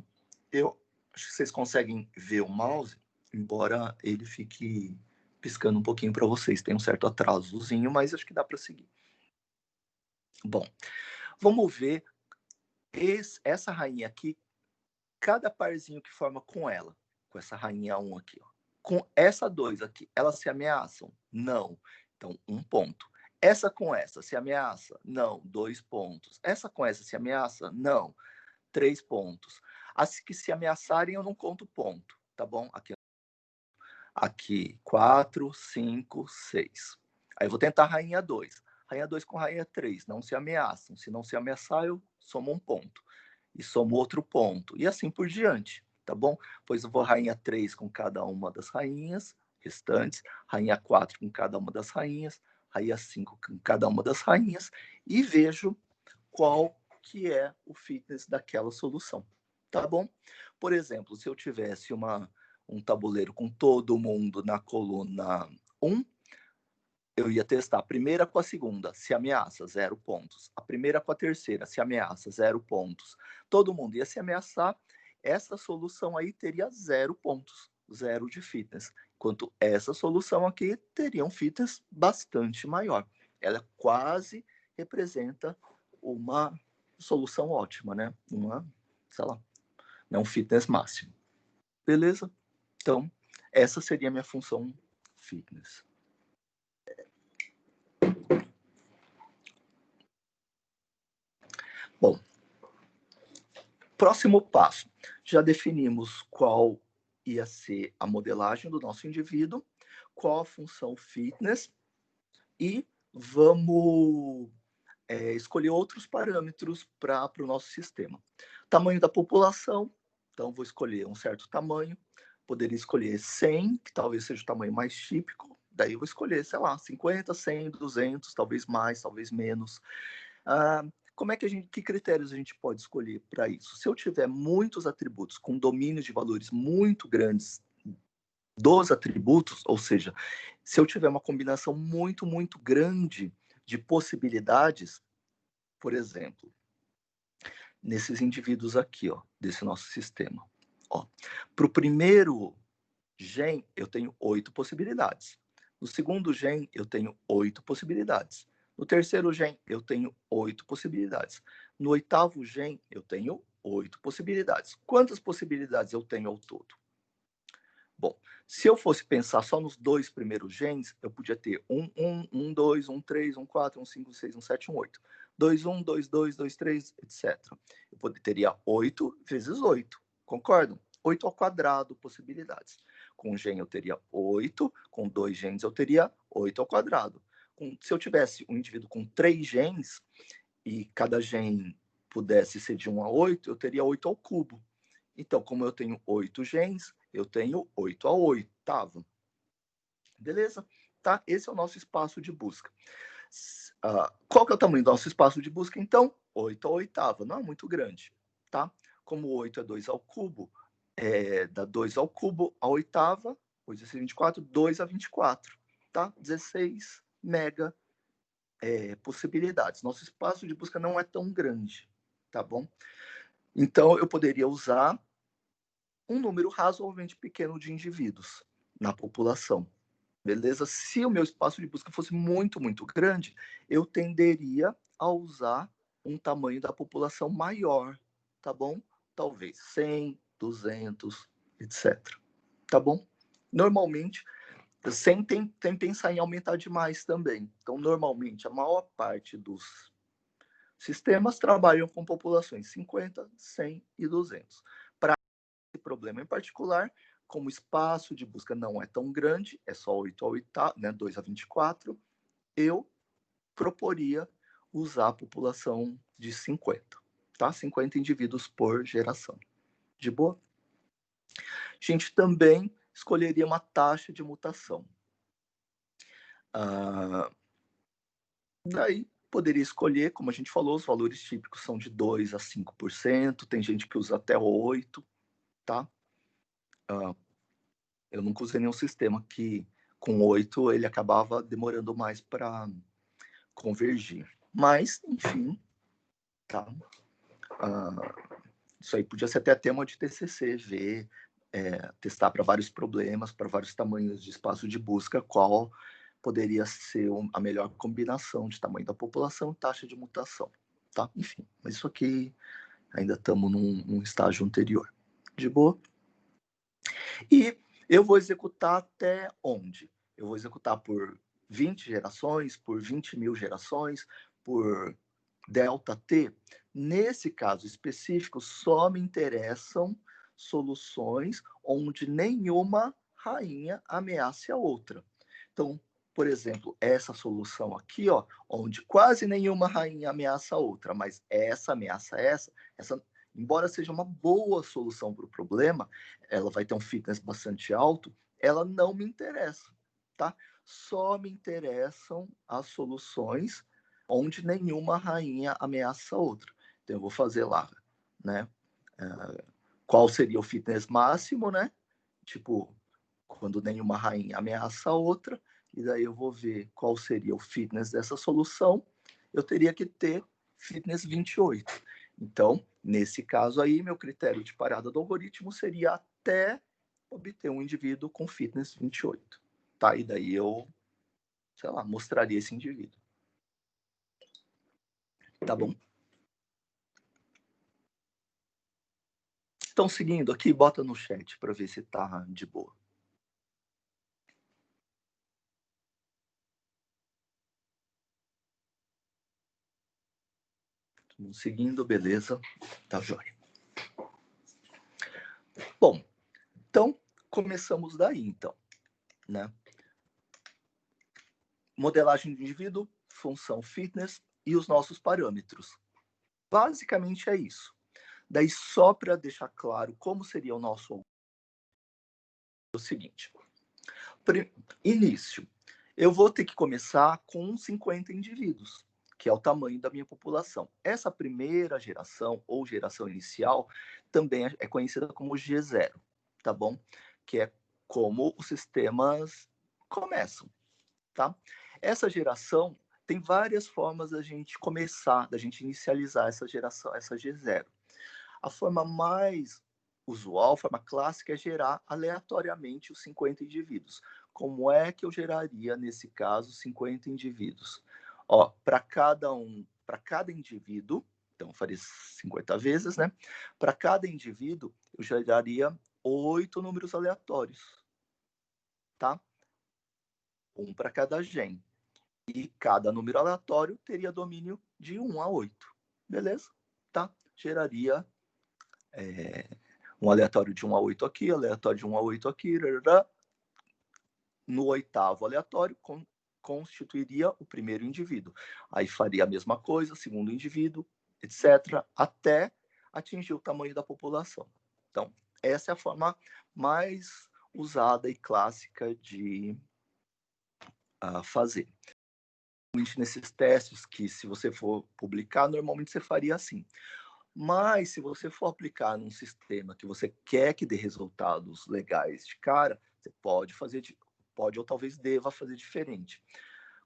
Eu acho que vocês conseguem ver o mouse, embora ele fique piscando um pouquinho para vocês. Tem um certo atrasozinho, mas acho que dá para seguir. Bom, vamos ver essa rainha aqui, cada parzinho que forma com ela, com essa rainha 1 aqui, ó. Com essa 2 aqui, elas se ameaçam? Não. Então, 1 ponto. Essa com essa se ameaça? Não. 2 pontos. Essa com essa se ameaça? Não. 3 pontos. As que se ameaçarem, eu não conto ponto, tá bom? Aqui 4, 5, 6. Aí eu vou tentar rainha 2. Rainha 2 com rainha 3, não se ameaçam. Se não se ameaçar, eu somo um ponto. E somo outro ponto. E assim por diante, tá bom? Pois eu vou rainha 3 com cada uma das rainhas restantes, rainha 4 com cada uma das rainhas, rainha 5 com cada uma das rainhas, e vejo qual que é o fitness daquela solução, tá bom? Por exemplo, se eu tivesse um tabuleiro com todo mundo na coluna 1, eu ia testar a primeira com a segunda, se ameaça, 0 pontos. A primeira com a terceira, se ameaça, 0 pontos. Todo mundo ia se ameaçar, essa solução aí teria 0 pontos, 0 de fitness. Enquanto essa solução aqui teria um fitness bastante maior. Ela quase representa uma solução ótima, né? Sei lá, um fitness máximo. Beleza? Então, essa seria a minha função fitness. Bom, próximo passo. Já definimos qual ia ser a modelagem do nosso indivíduo, qual a função fitness, e vamos escolher outros parâmetros para o nosso sistema. Tamanho da população, então vou escolher um certo tamanho, poderia escolher 100, que talvez seja o tamanho mais típico, daí eu vou escolher, sei lá, 50, 100, 200, talvez mais, talvez menos. Como é que critérios a gente pode escolher para isso? Se eu tiver muitos atributos com domínios de valores muito grandes dos atributos, ou seja, se eu tiver uma combinação muito, muito grande de possibilidades, por exemplo, nesses indivíduos aqui, ó, desse nosso sistema. Para o primeiro gen, eu tenho 8 possibilidades. No segundo gen, eu tenho 8 possibilidades. No terceiro gen, eu tenho 8 possibilidades. No oitavo gen, eu tenho 8 possibilidades. Quantas possibilidades eu tenho ao todo? Bom, se eu fosse pensar só nos 2 primeiros gens, eu podia ter 1, 1, 1, 2, 1, 3, 1, 4, 1, 5, 6, 1, 7, 1, 8. 2, 1, 2, 2, 2, 3, etc. Eu teria 8 vezes 8. Concordam? 8 ao quadrado possibilidades. Com um gen eu teria 8, com 2 gens eu teria 8 ao quadrado. Se eu tivesse um indivíduo com 3 gens, e cada gen pudesse ser de 1 a 8, eu teria 8 ao cubo. Então, como eu tenho 8 gens, eu tenho 8 a 8avo. Beleza? Tá? Esse é o nosso espaço de busca. Qual que é o tamanho do nosso espaço de busca, então? 8 a 8ava. Não é muito grande, tá? Como 8 é 2 ao cubo, dá 2 ao cubo a oitava, 8 vezes 24, 2 a 24, tá? 16 mega possibilidades. Nosso espaço de busca não é tão grande, tá bom? Então, eu poderia usar um número razoavelmente pequeno de indivíduos na população, beleza? Se o meu espaço de busca fosse muito, muito grande, eu tenderia a usar um tamanho da população maior, tá bom? Talvez 100, 200, etc. Tá bom? Normalmente, sem pensar em aumentar demais também. Então, normalmente, a maior parte dos sistemas trabalham com populações 50, 100 e 200. Para esse problema em particular, como o espaço de busca não é tão grande, é só 8 a 8, né, 2 a 24, eu proporia usar a população de 50, tá? 50 indivíduos por geração. De boa? A gente também escolheria uma taxa de mutação. Daí, poderia escolher, como a gente falou, os valores típicos são de 2 a 5%, tem gente que usa até 8%, tá? Eu nunca usei nenhum sistema que, com 8, ele acabava demorando mais para convergir. Mas, enfim, tá? Isso aí podia ser até tema de TCC, ver, testar para vários problemas, para vários tamanhos de espaço de busca, qual poderia ser a melhor combinação de tamanho da população e taxa de mutação, tá? Enfim, mas isso aqui ainda estamos num estágio anterior. De boa? E eu vou executar até onde? Eu vou executar por 20 gerações, por 20 mil gerações, por ΔT. Nesse caso específico, só me interessam soluções onde nenhuma rainha ameace a outra. Então, por exemplo, essa solução aqui, ó, onde quase nenhuma rainha ameaça a outra, mas essa ameaça essa, embora seja uma boa solução para o problema, ela vai ter um fitness bastante alto, ela não me interessa, tá? Só me interessam as soluções onde nenhuma rainha ameaça a outra. Então, eu vou fazer lá, né? Qual seria o fitness máximo, né? Tipo, quando nenhuma rainha ameaça a outra, e daí eu vou ver qual seria o fitness dessa solução. Eu teria que ter fitness 28. Então, nesse caso aí, meu critério de parada do algoritmo seria até obter um indivíduo com fitness 28. Tá? E daí eu, sei lá, mostraria esse indivíduo. Tá bom? Estão seguindo aqui? Bota no chat para ver se tá de boa. Estamos seguindo, beleza? Tá jóia. Bom, então, começamos daí, então, né? Modelagem de indivíduo, função fitness e os nossos parâmetros. Basicamente é isso. Daí, só para deixar claro como seria o nosso o seguinte. Início. Eu vou ter que começar com 50 indivíduos, que é o tamanho da minha população. Essa primeira geração, ou geração inicial, também é conhecida como G0, tá bom? Que é como os sistemas começam, tá? Essa geração tem várias formas da gente começar, da gente inicializar essa geração, essa G0. A forma mais usual, a forma clássica, é gerar aleatoriamente os 50 indivíduos. Como é que eu geraria, nesse caso, 50 indivíduos? Ó, para cada indivíduo, então eu faria 50 vezes, né? Para cada indivíduo, eu geraria 8 números aleatórios, tá? Um para cada gen. E cada número aleatório teria domínio de 1 a 8. Beleza? Tá? Geraria um aleatório de 1 a 8 aqui, aleatório de 1 a 8 aqui. No oitavo aleatório, constituiria o primeiro indivíduo. Aí faria a mesma coisa, segundo indivíduo, etc., até atingir o tamanho da população. Então, essa é a forma mais usada e clássica de fazer. Nesses testes que, se você for publicar, normalmente você faria assim. Mas, se você for aplicar num sistema que você quer que dê resultados legais de cara, você pode fazer, pode ou talvez deva fazer diferente.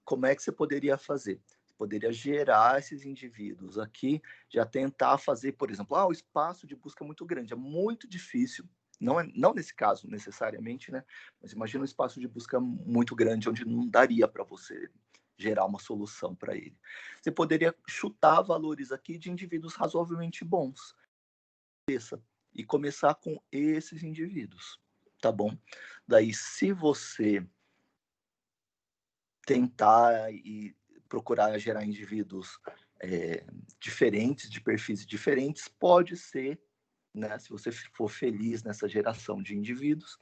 Como é que você poderia fazer? Você poderia gerar esses indivíduos aqui, já tentar fazer, por exemplo, o espaço de busca é muito grande, é muito difícil, não nesse caso necessariamente, né? Mas imagina um espaço de busca muito grande, onde não daria para você gerar uma solução para ele. Você poderia chutar valores aqui de indivíduos razoavelmente bons. E começar com esses indivíduos, tá bom? Daí, se você tentar e procurar gerar indivíduos diferentes, de perfis diferentes, pode ser, né, se você for feliz nessa geração de indivíduos,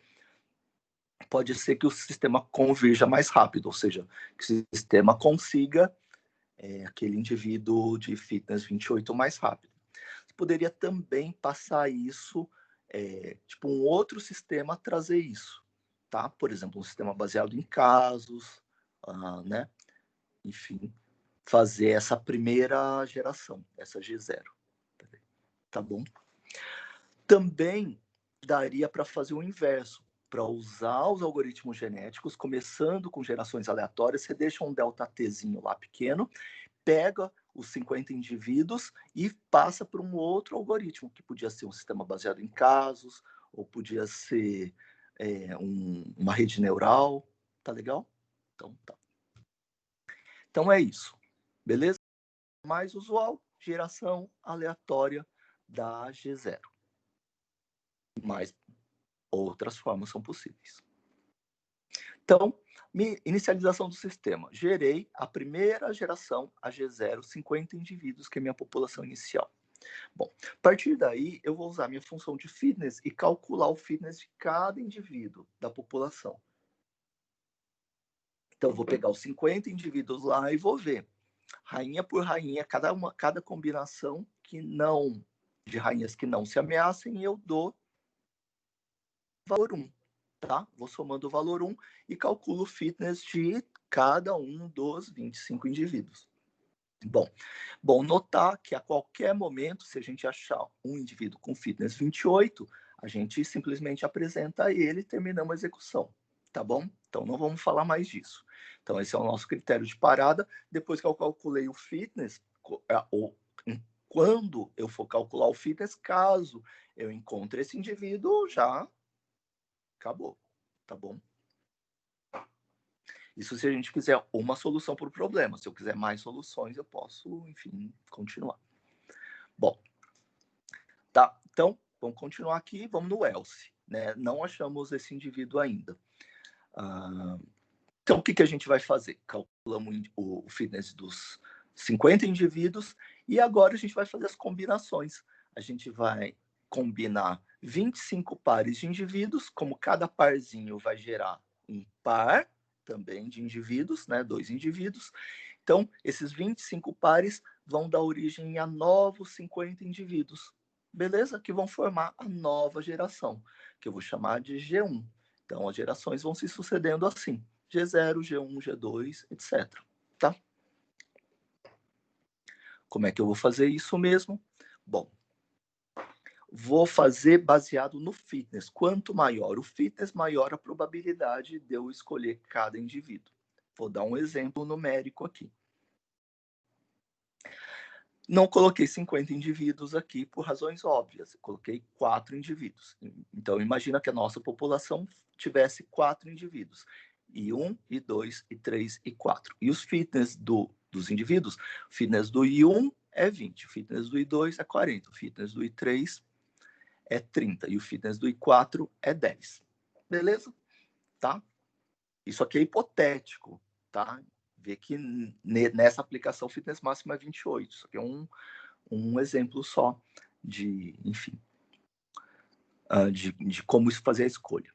pode ser que o sistema converja mais rápido, ou seja, que o sistema consiga aquele indivíduo de fitness 28 mais rápido. Você poderia também passar isso, tipo um outro sistema trazer isso, tá? Por exemplo, um sistema baseado em casos, né? Enfim, fazer essa primeira geração, essa G0, tá bom? Também daria para fazer o inverso, para usar os algoritmos genéticos, começando com gerações aleatórias, você deixa um delta Tzinho lá pequeno, pega os 50 indivíduos e passa para um outro algoritmo, que podia ser um sistema baseado em casos, ou podia ser uma rede neural, tá legal? Então, tá. Então é isso, beleza? Mais usual, geração aleatória da G0. Mas outras formas são possíveis. Então, inicialização do sistema. Gerei a primeira geração, a G0, 50 indivíduos, que é a minha população inicial. Bom, a partir daí, eu vou usar minha função de fitness e calcular o fitness de cada indivíduo da população. Então, eu vou pegar os 50 indivíduos lá e vou ver, rainha por rainha, cada combinação de rainhas que não se ameacem, eu dou valor 1, tá? Vou somando o valor 1 e calculo o fitness de cada um dos 25 indivíduos. Bom notar que a qualquer momento, se a gente achar um indivíduo com fitness 28, a gente simplesmente apresenta ele e terminamos a execução, tá bom? Então, não vamos falar mais disso. Então, esse é o nosso critério de parada. Depois que eu calculei o fitness, ou quando eu for calcular o fitness, caso eu encontre esse indivíduo, já acabou, tá bom? Isso se a gente quiser uma solução para o problema. Se eu quiser mais soluções, eu posso, enfim, continuar. Bom, tá. Então, vamos continuar aqui, vamos no else, né? Não achamos esse indivíduo ainda. Então, o que a gente vai fazer? Calculamos o fitness dos 50 indivíduos e agora a gente vai fazer as combinações. A gente vai combinar 25 pares de indivíduos, como cada parzinho vai gerar um par também de indivíduos, né? 2 indivíduos. Então, esses 25 pares vão dar origem a novos 50 indivíduos, beleza? Que vão formar a nova geração, que eu vou chamar de G1. Então, as gerações vão se sucedendo assim. G0, G1, G2, etc. Tá? Como é que eu vou fazer isso mesmo? Bom, vou fazer baseado no fitness. Quanto maior o fitness, maior a probabilidade de eu escolher cada indivíduo. Vou dar um exemplo numérico aqui. Não coloquei 50 indivíduos aqui por razões óbvias. Coloquei 4 indivíduos. Então, imagina que a nossa população tivesse 4 indivíduos. I1, I2, I3 e 4. E os fitness dos indivíduos, o fitness do I1 é 20, o fitness do I2 é 40, o fitness do I3 é 30 e o fitness do I4 é 10. Beleza? Tá? Isso aqui é hipotético, tá? Vê que nessa aplicação fitness máximo é 28. Isso aqui é um exemplo só de, enfim, de como fazer a escolha.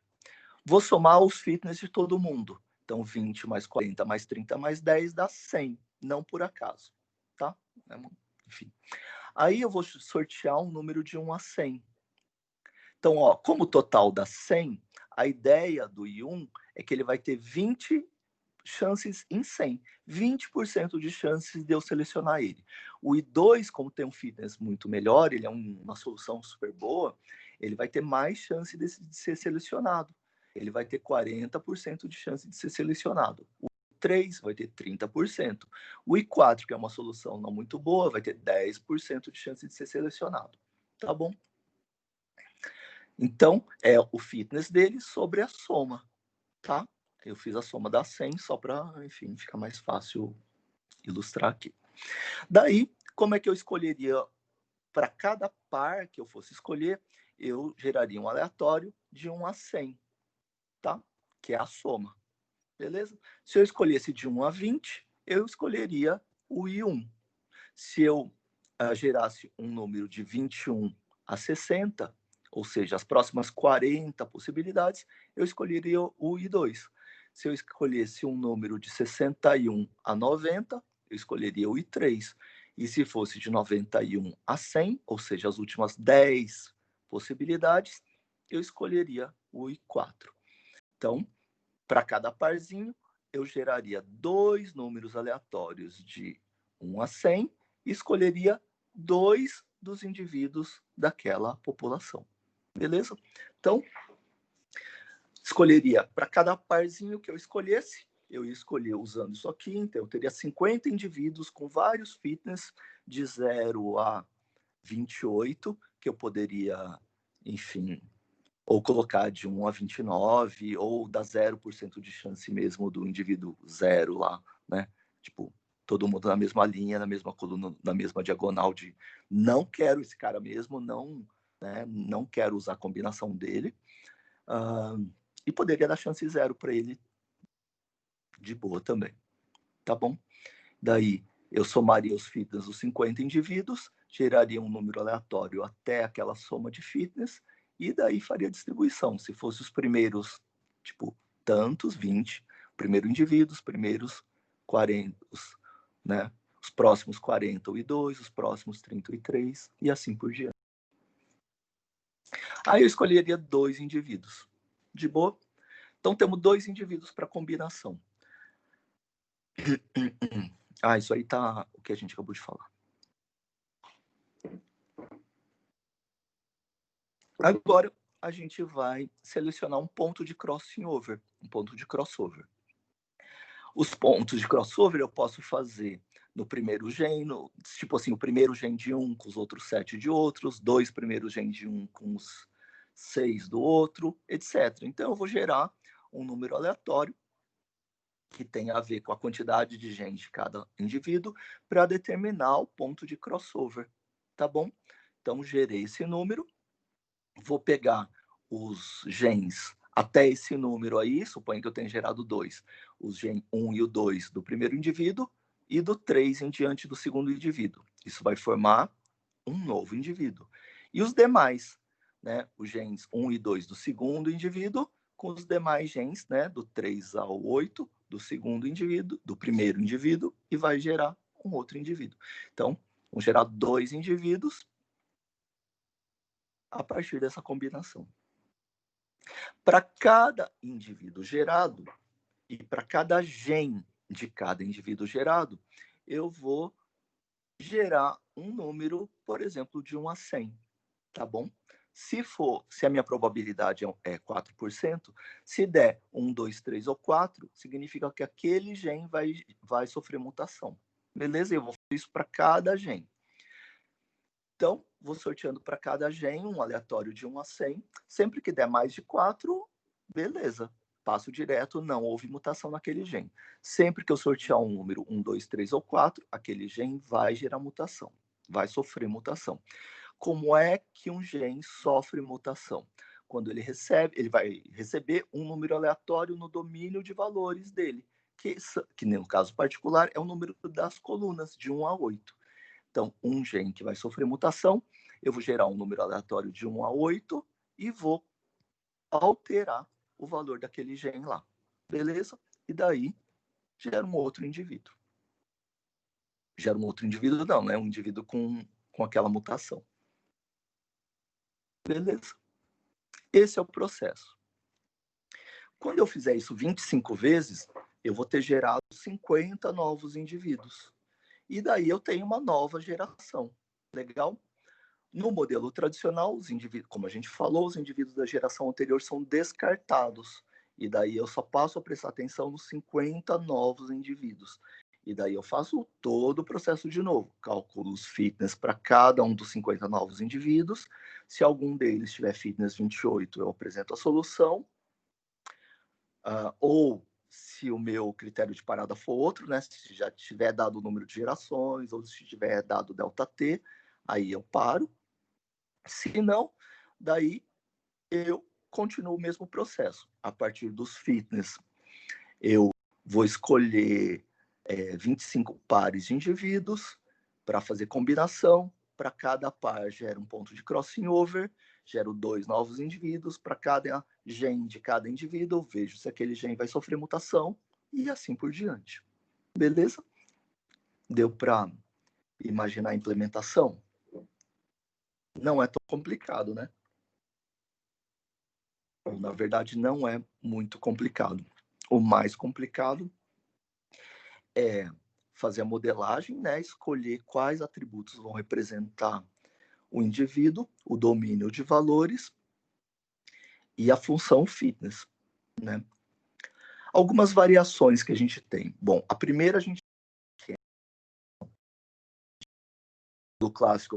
Vou somar os fitness de todo mundo. Então, 20 mais 40 mais 30 mais 10 dá 100. Não por acaso, tá? Enfim. Aí eu vou sortear um número de 1 a 100. Então, ó, como o total dá 100, a ideia do I1 é que ele vai ter 20 chances em 100. 20% de chances de eu selecionar ele. O I2, como tem um fitness muito melhor, ele é uma solução super boa, ele vai ter mais chance de ser selecionado. Ele vai ter 40% de chance de ser selecionado. O I3 vai ter 30%. O I4, que é uma solução não muito boa, vai ter 10% de chance de ser selecionado. Tá bom? Então, é o fitness dele sobre a soma, tá? Eu fiz a soma da 100 só para, enfim, ficar mais fácil ilustrar aqui. Daí, como é que eu escolheria? Para cada par que eu fosse escolher, eu geraria um aleatório de 1 a 100, tá? Que é a soma, beleza? Se eu escolhesse de 1 a 20, eu escolheria o I1. Se eu gerasse um número de 21 a 60, ou seja, as próximas 40 possibilidades, eu escolheria o I2. Se eu escolhesse um número de 61 a 90, eu escolheria o I3. E se fosse de 91 a 100, ou seja, as últimas 10 possibilidades, eu escolheria o I4. Então, para cada parzinho, eu geraria 2 números aleatórios de 1 a 100 e escolheria 2 dos indivíduos daquela população. Beleza? Então, escolheria para cada parzinho que eu escolhesse, eu ia escolher usando isso aqui, então eu teria 50 indivíduos com vários fitness de 0 a 28, que eu poderia, enfim, ou colocar de 1 a 29, ou dar 0% de chance mesmo do indivíduo 0 lá, né? Tipo, todo mundo na mesma linha, na mesma coluna, na mesma diagonal de não quero esse cara mesmo, não, né? Não quero usar a combinação dele. E poderia dar chance 0 para ele de boa também, tá bom? Daí eu somaria os fitness dos 50 indivíduos, geraria um número aleatório até aquela soma de fitness, e daí faria a distribuição. Se fosse os primeiros, tipo, tantos, 20, primeiro indivíduo, os primeiros 40, né? Os próximos 42, os próximos 33 e assim por diante. Aí eu escolheria 2 indivíduos. De boa? Então temos 2 indivíduos para combinação. Isso aí tá o que a gente acabou de falar. Agora a gente vai selecionar um ponto de crossover, Os pontos de crossover eu posso fazer no primeiro gen, tipo assim, o primeiro gen de um com os outros 7 de outros, 2 primeiros gen de um com os 6 do outro, etc. Então eu vou gerar um número aleatório que tem a ver com a quantidade de genes de cada indivíduo para determinar o ponto de crossover, tá bom? Então gerei esse número, vou pegar os genes até esse número aí, suponho que eu tenha gerado 2, os gen 1 e o 2 do primeiro indivíduo e do 3 em diante do segundo indivíduo. Isso vai formar um novo indivíduo. E os demais, né, os genes 1 e 2 do segundo indivíduo com os demais genes, né, do 3 ao 8 do segundo indivíduo, do primeiro indivíduo, e vai gerar um outro indivíduo. Então, vamos gerar 2 indivíduos a partir dessa combinação. Para cada indivíduo gerado e para cada gene de cada indivíduo gerado, eu vou gerar um número, por exemplo, de 1 a 100, tá bom? Se a minha probabilidade é 4%, se der 1, 2, 3 ou 4, significa que aquele gene vai sofrer mutação. Beleza? Eu vou fazer isso para cada gene. Então, vou sorteando para cada gene um aleatório de 1 a 100. Sempre que der mais de 4, beleza. Passo direto, não houve mutação naquele gene. Sempre que eu sortear um número 1, 2, 3 ou 4, aquele gene vai gerar mutação, vai sofrer mutação. Como é que um gene sofre mutação? Quando ele vai receber um número aleatório no domínio de valores dele, que no caso particular é o número das colunas, de 1 a 8. Então, um gene que vai sofrer mutação, eu vou gerar um número aleatório de 1 a 8 e vou alterar o valor daquele gene lá. Beleza? E daí, gera um outro indivíduo. Gera um outro indivíduo, não, né? Um indivíduo com aquela mutação. Beleza? Esse é o processo. Quando eu fizer isso 25 vezes, eu vou ter gerado 50 novos indivíduos. E daí eu tenho uma nova geração. Legal? No modelo tradicional, os indivíduos, como a gente falou, os indivíduos da geração anterior são descartados. E daí eu só passo a prestar atenção nos 50 novos indivíduos. E daí eu faço todo o processo de novo. Calculo os fitness para cada um dos 50 novos indivíduos. Se algum deles tiver fitness 28, eu apresento a solução. Ou se o meu critério de parada for outro, né? Se já tiver dado o número de gerações, ou se tiver dado ΔT, aí eu paro. Se não, daí eu continuo o mesmo processo. A partir dos fitness, eu vou escolher 25 pares de indivíduos para fazer combinação. Para cada par, gera um ponto de crossing over, gero 2 novos indivíduos. Para cada gene de cada indivíduo, vejo se aquele gene vai sofrer mutação e assim por diante. Beleza? Deu para imaginar a implementação? Não é tão complicado, né? Na verdade, não é muito complicado. O mais complicado é fazer a modelagem, né? Escolher quais atributos vão representar o indivíduo, o domínio de valores e a função fitness, né? Algumas variações que a gente tem. Bom, a primeira a gente tem do clássico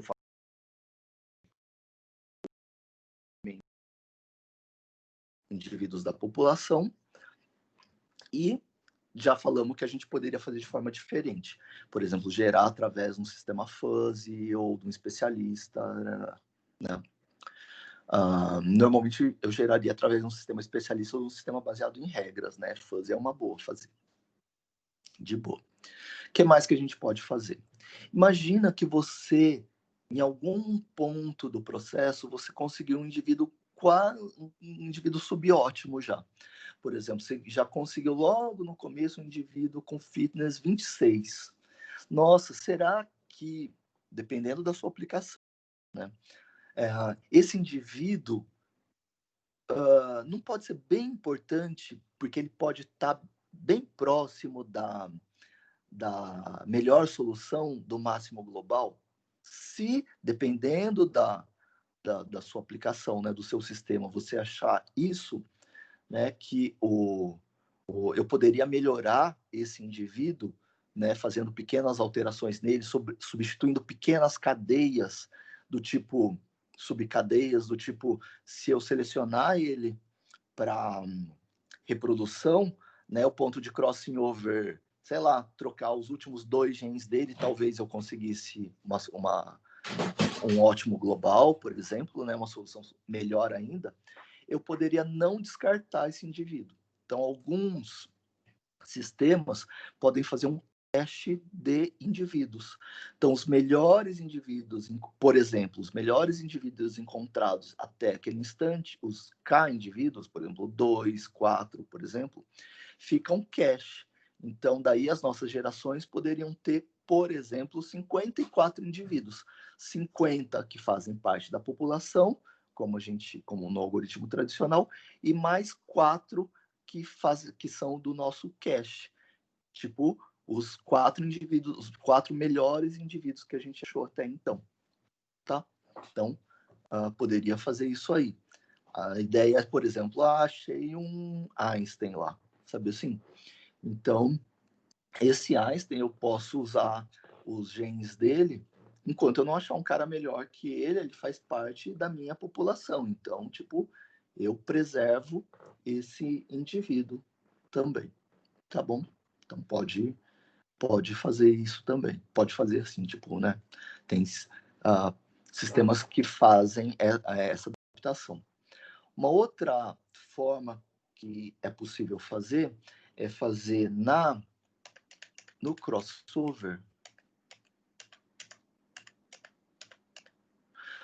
indivíduos da população e já falamos que a gente poderia fazer de forma diferente. Por exemplo, gerar através de um sistema fuzzy ou de um especialista, né? Normalmente eu geraria através de um sistema especialista ou de um sistema baseado em regras, né? Fuzzy é uma boa fazer. De boa. O que mais que a gente pode fazer? Imagina que você, em algum ponto do processo, você conseguiu um indivíduo um indivíduo subótimo já. Por exemplo, você já conseguiu logo no começo um indivíduo com fitness 26. Nossa, será que, dependendo da sua aplicação, né, esse indivíduo não pode ser bem importante, porque ele pode estar bem próximo da melhor solução do máximo global? Se, dependendo da sua aplicação, né, do seu sistema, você achar isso, né, que eu poderia melhorar esse indivíduo, né, fazendo pequenas alterações nele, substituindo pequenas cadeias do tipo, subcadeias do tipo, se eu selecionar ele para reprodução, né, o ponto de crossing over, sei lá, trocar os últimos 2 genes dele, talvez eu conseguisse um ótimo global, por exemplo, né, uma solução melhor ainda, eu poderia não descartar esse indivíduo. Então, alguns sistemas podem fazer um teste de indivíduos. Então, os melhores indivíduos, por exemplo, os melhores indivíduos encontrados até aquele instante, os K indivíduos, por exemplo, 2, 4, por exemplo, ficam cache. Então, daí as nossas gerações poderiam ter, por exemplo, 54 indivíduos. 50 que fazem parte da população, como no algoritmo tradicional, e mais 4 que são do nosso cache. Tipo, os 4 indivíduos, os 4 melhores indivíduos que a gente achou até então. Tá? Então, poderia fazer isso aí. A ideia é, por exemplo, achei um Einstein lá, sabe assim? Então, esse Einstein, eu posso usar os genes dele, enquanto eu não achar um cara melhor que ele faz parte da minha população. Então, tipo, eu preservo esse indivíduo também, tá bom? Então, pode fazer isso também. Pode fazer assim, tipo, né? Tem sistemas que fazem essa adaptação. Uma outra forma que é possível fazer é fazer no crossover.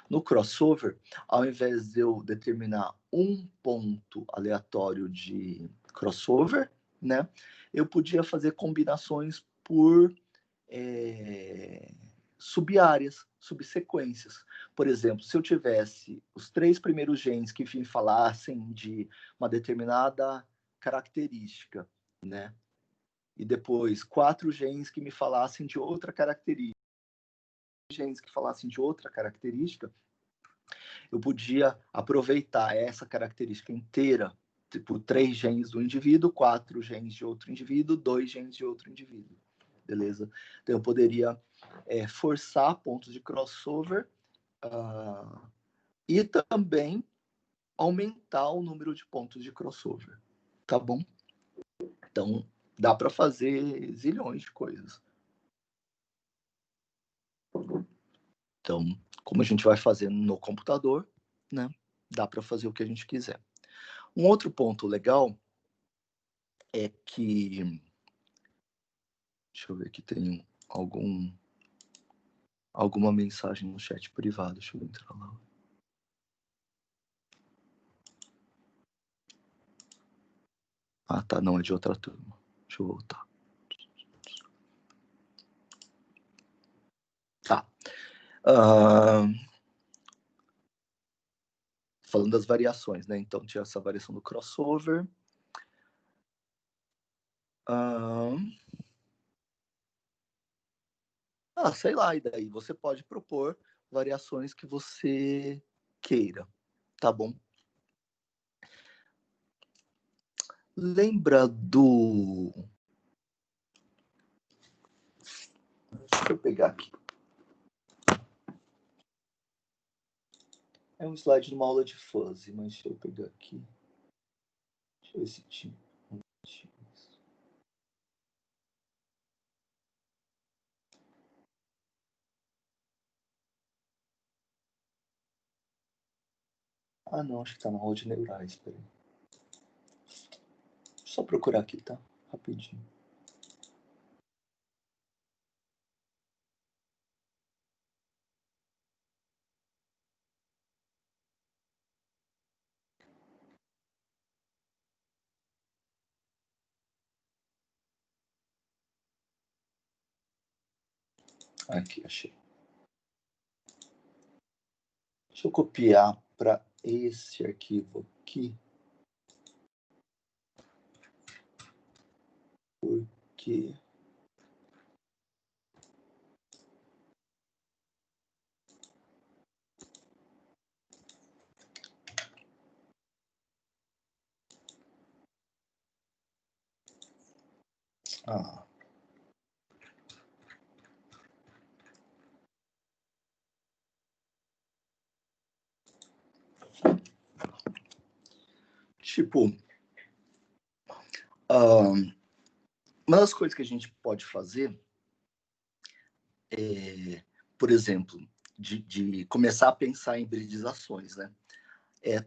No crossover, ao invés de eu determinar um ponto aleatório de crossover, né, eu podia fazer combinações por sub-áreas, subsequências. Por exemplo, se eu tivesse os 3 primeiros genes que me falassem de uma determinada característica, né, e depois 4 genes que me falassem de outra característica, genes que falassem de outra característica, eu podia aproveitar essa característica inteira, tipo 3 genes do indivíduo, 4 genes de outro indivíduo, 2 genes de outro indivíduo, beleza? Então eu poderia forçar pontos de crossover e também aumentar o número de pontos de crossover, tá bom? Então dá para fazer zilhões de coisas. Então, como a gente vai fazer no computador, né? Dá para fazer o que a gente quiser. Um outro ponto legal é que, deixa eu ver aqui, tem alguma mensagem no chat privado, deixa eu entrar lá. Ah, tá, não, é de outra turma. Deixa eu voltar. Tá. Falando das variações, né? Então, tinha essa variação do crossover. Sei lá, e daí você pode propor variações que você queira, tá bom? Lembra do... Deixa eu pegar aqui. É um slide de uma aula de fuzzy, mas deixa eu pegar aqui. Deixa eu ver se tinha. Ah, não, acho que tá na aula de neurais, peraí. Só procurar aqui, tá? Rapidinho. Aqui, achei. Deixa eu copiar para esse arquivo aqui. Porque... Tipo, uma das coisas que a gente pode fazer é, por exemplo, de começar a pensar em hibridizações, né?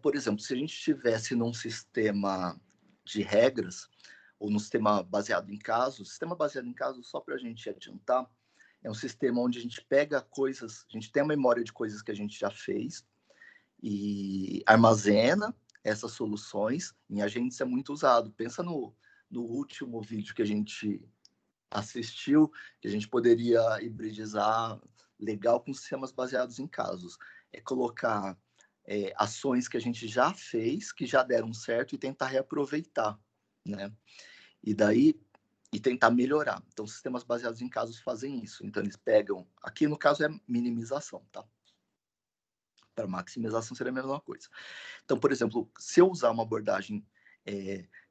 Por exemplo, se a gente estivesse num sistema de regras, ou num sistema baseado em casos, sistema baseado em casos, só para a gente adiantar, é um sistema onde a gente pega coisas, a gente tem a memória de coisas que a gente já fez e armazena essas soluções. Em agentes é muito usado. Pensa no último vídeo que a gente assistiu, que a gente poderia hibridizar legal com sistemas baseados em casos. É colocar ações que a gente já fez, que já deram certo, e tentar reaproveitar, né? E daí, e tentar melhorar. Então, sistemas baseados em casos fazem isso. Então, eles pegam... Aqui, no caso, é minimização, tá? Para maximização seria a mesma coisa. Então, por exemplo, se eu usar uma abordagem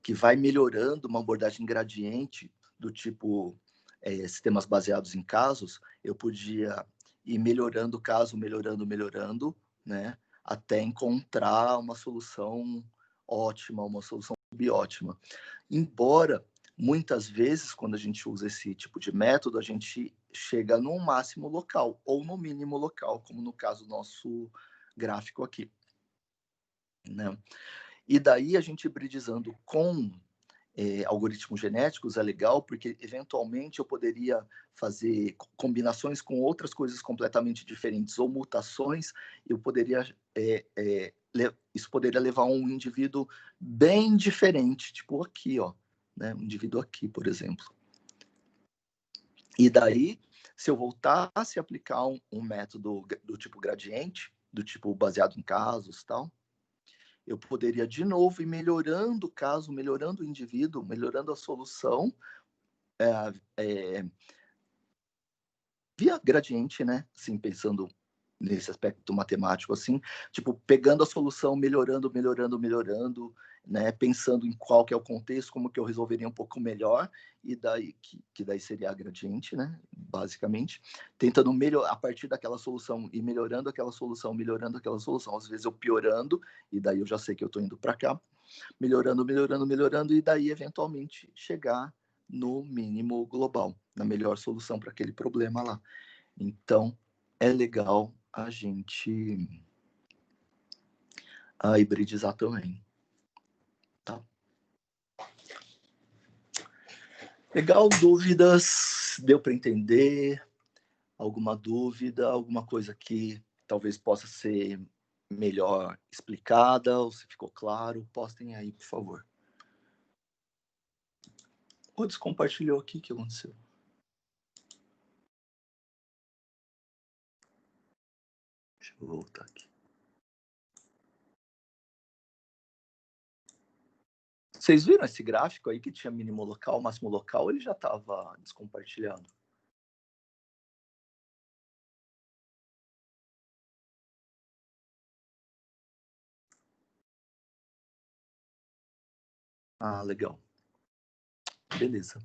que vai melhorando, uma abordagem gradiente, do tipo sistemas baseados em casos, eu podia ir melhorando o caso, melhorando, né? Até encontrar uma solução ótima, uma solução subótima. Embora, muitas vezes, quando a gente usa esse tipo de método, a gente chega no máximo local, ou no mínimo local, como no caso do nosso gráfico aqui, né? E daí a gente hibridizando com algoritmos genéticos é legal, porque eventualmente eu poderia fazer combinações com outras coisas completamente diferentes, ou mutações, eu poderia isso poderia levar a um indivíduo bem diferente, tipo aqui, ó, né? Um indivíduo aqui, por exemplo. E daí, se eu voltasse a aplicar um método do tipo gradiente, do tipo baseado em casos, tal, eu poderia de novo ir melhorando o caso, melhorando o indivíduo, melhorando a solução, via gradiente, né? Assim, pensando nesse aspecto matemático, assim, tipo, pegando a solução, melhorando, né? Pensando em qual que é o contexto, como que eu resolveria um pouco melhor, e daí, que daí seria a gradiente, né? Basicamente, tentando melhorar, a partir daquela solução, e melhorando aquela solução, às vezes eu piorando, e daí eu já sei que eu estou indo para cá, melhorando, e daí, eventualmente, chegar no mínimo global, na melhor solução para aquele problema lá. Então, é legal a gente hibridizar também. Tá? Legal, dúvidas? Deu para entender? Alguma dúvida? Alguma coisa que talvez possa ser melhor explicada? Ou se ficou claro? Postem aí, por favor. Ou descompartilhou aqui, o que aconteceu? Deixa eu voltar aqui. Vocês viram esse gráfico aí que tinha mínimo local, máximo local? Ele já estava descompartilhando. Ah, legal. Beleza.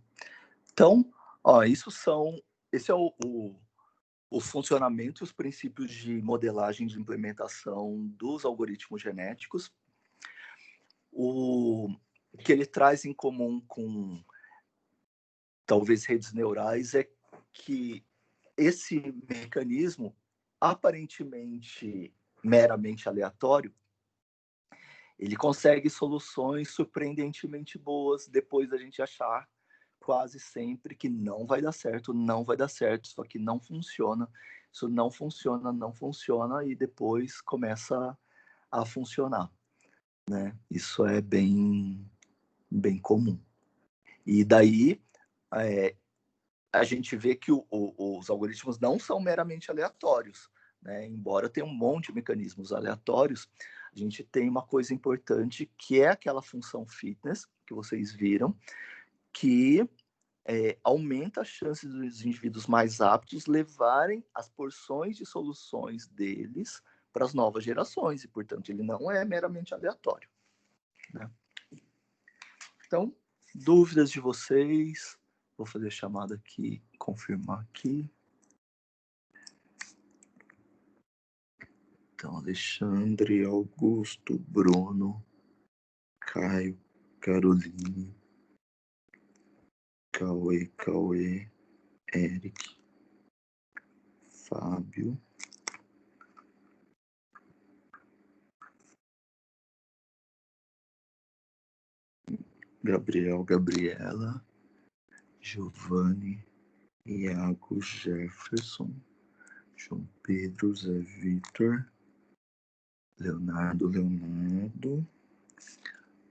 Então, ó, esse é o funcionamento e os princípios de modelagem de implementação dos algoritmos genéticos. O que ele traz em comum com, talvez, redes neurais é que esse mecanismo, aparentemente meramente aleatório, ele consegue soluções surpreendentemente boas depois da gente achar quase sempre que não vai dar certo, isso aqui não funciona, isso não funciona, e depois começa a funcionar, né? Isso é bem comum. E daí, a gente vê que os algoritmos não são meramente aleatórios, né? Embora tenha um monte de mecanismos aleatórios, a gente tem uma coisa importante, que é aquela função fitness, que vocês viram, que aumenta as chances dos indivíduos mais aptos levarem as porções de soluções deles para as novas gerações, e, portanto, ele não é meramente aleatório, né? Então, dúvidas de vocês? Vou fazer a chamada aqui, confirmar aqui. Então, Alexandre, Augusto, Bruno, Caio, Caroline, Cauê, Eric, Fábio, Gabriel, Gabriela, Giovanni, Iago, Jefferson, João Pedro, Zé Vitor, Leonardo,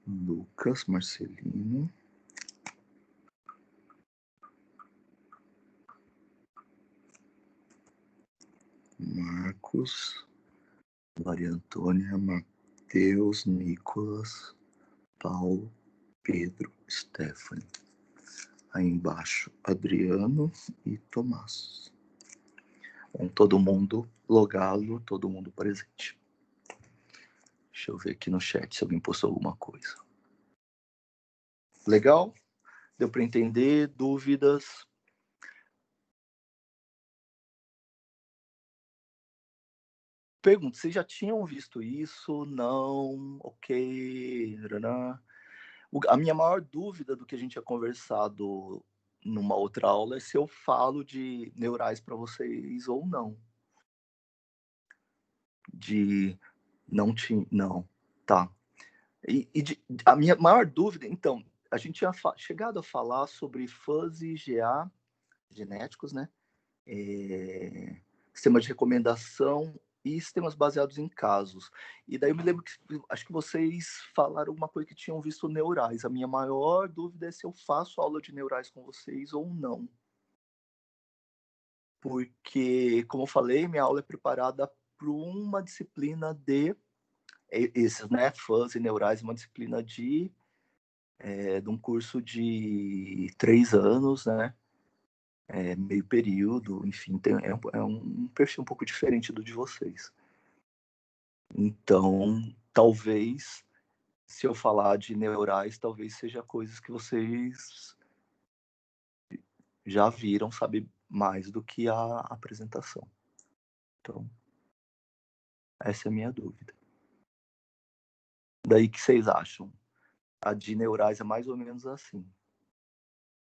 Lucas, Marcelino, Marcos, Maria Antônia, Matheus, Nicolas, Paulo, Pedro, Stephanie. Aí embaixo, Adriano e Tomás. Com todo mundo logado, todo mundo presente. Deixa eu ver aqui no chat se alguém postou alguma coisa. Legal? Deu para entender? Dúvidas? Pergunta, vocês já tinham visto isso? Não? Ok. A minha maior dúvida do que a gente tinha conversado numa outra aula é se eu falo de neurais para vocês ou não. Não. Tá. A minha maior dúvida, então, a gente tinha chegado a falar sobre fuzzy GA genéticos, né? Sistema de recomendação e sistemas baseados em casos. E daí eu me lembro que acho que vocês falaram alguma coisa que tinham visto neurais. A minha maior dúvida é se eu faço aula de neurais com vocês ou não. Porque, como eu falei, minha aula é preparada para uma disciplina de esses, né? Fuzzy neurais, uma disciplina de um curso de 3 anos, né? Meio período, enfim, é um perfil um pouco diferente do de vocês. Então, talvez, se eu falar de neurais, talvez seja coisas que vocês já viram, sabe, mais do que a apresentação. Então, essa é a minha dúvida. Daí, o que vocês acham? A de neurais é mais ou menos assim.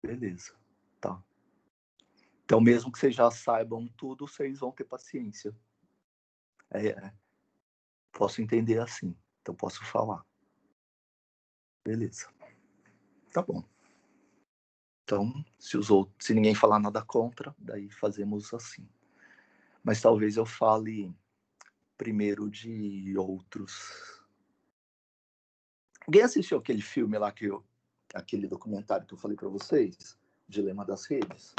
Beleza, tá. Então, mesmo que vocês já saibam tudo, vocês vão ter paciência. Posso entender assim. Então, posso falar. Beleza. Tá bom. Então, se ninguém falar nada contra, daí fazemos assim. Mas talvez eu fale primeiro de outros. Alguém assistiu aquele filme lá, aquele documentário que eu falei para vocês? Dilema das Redes?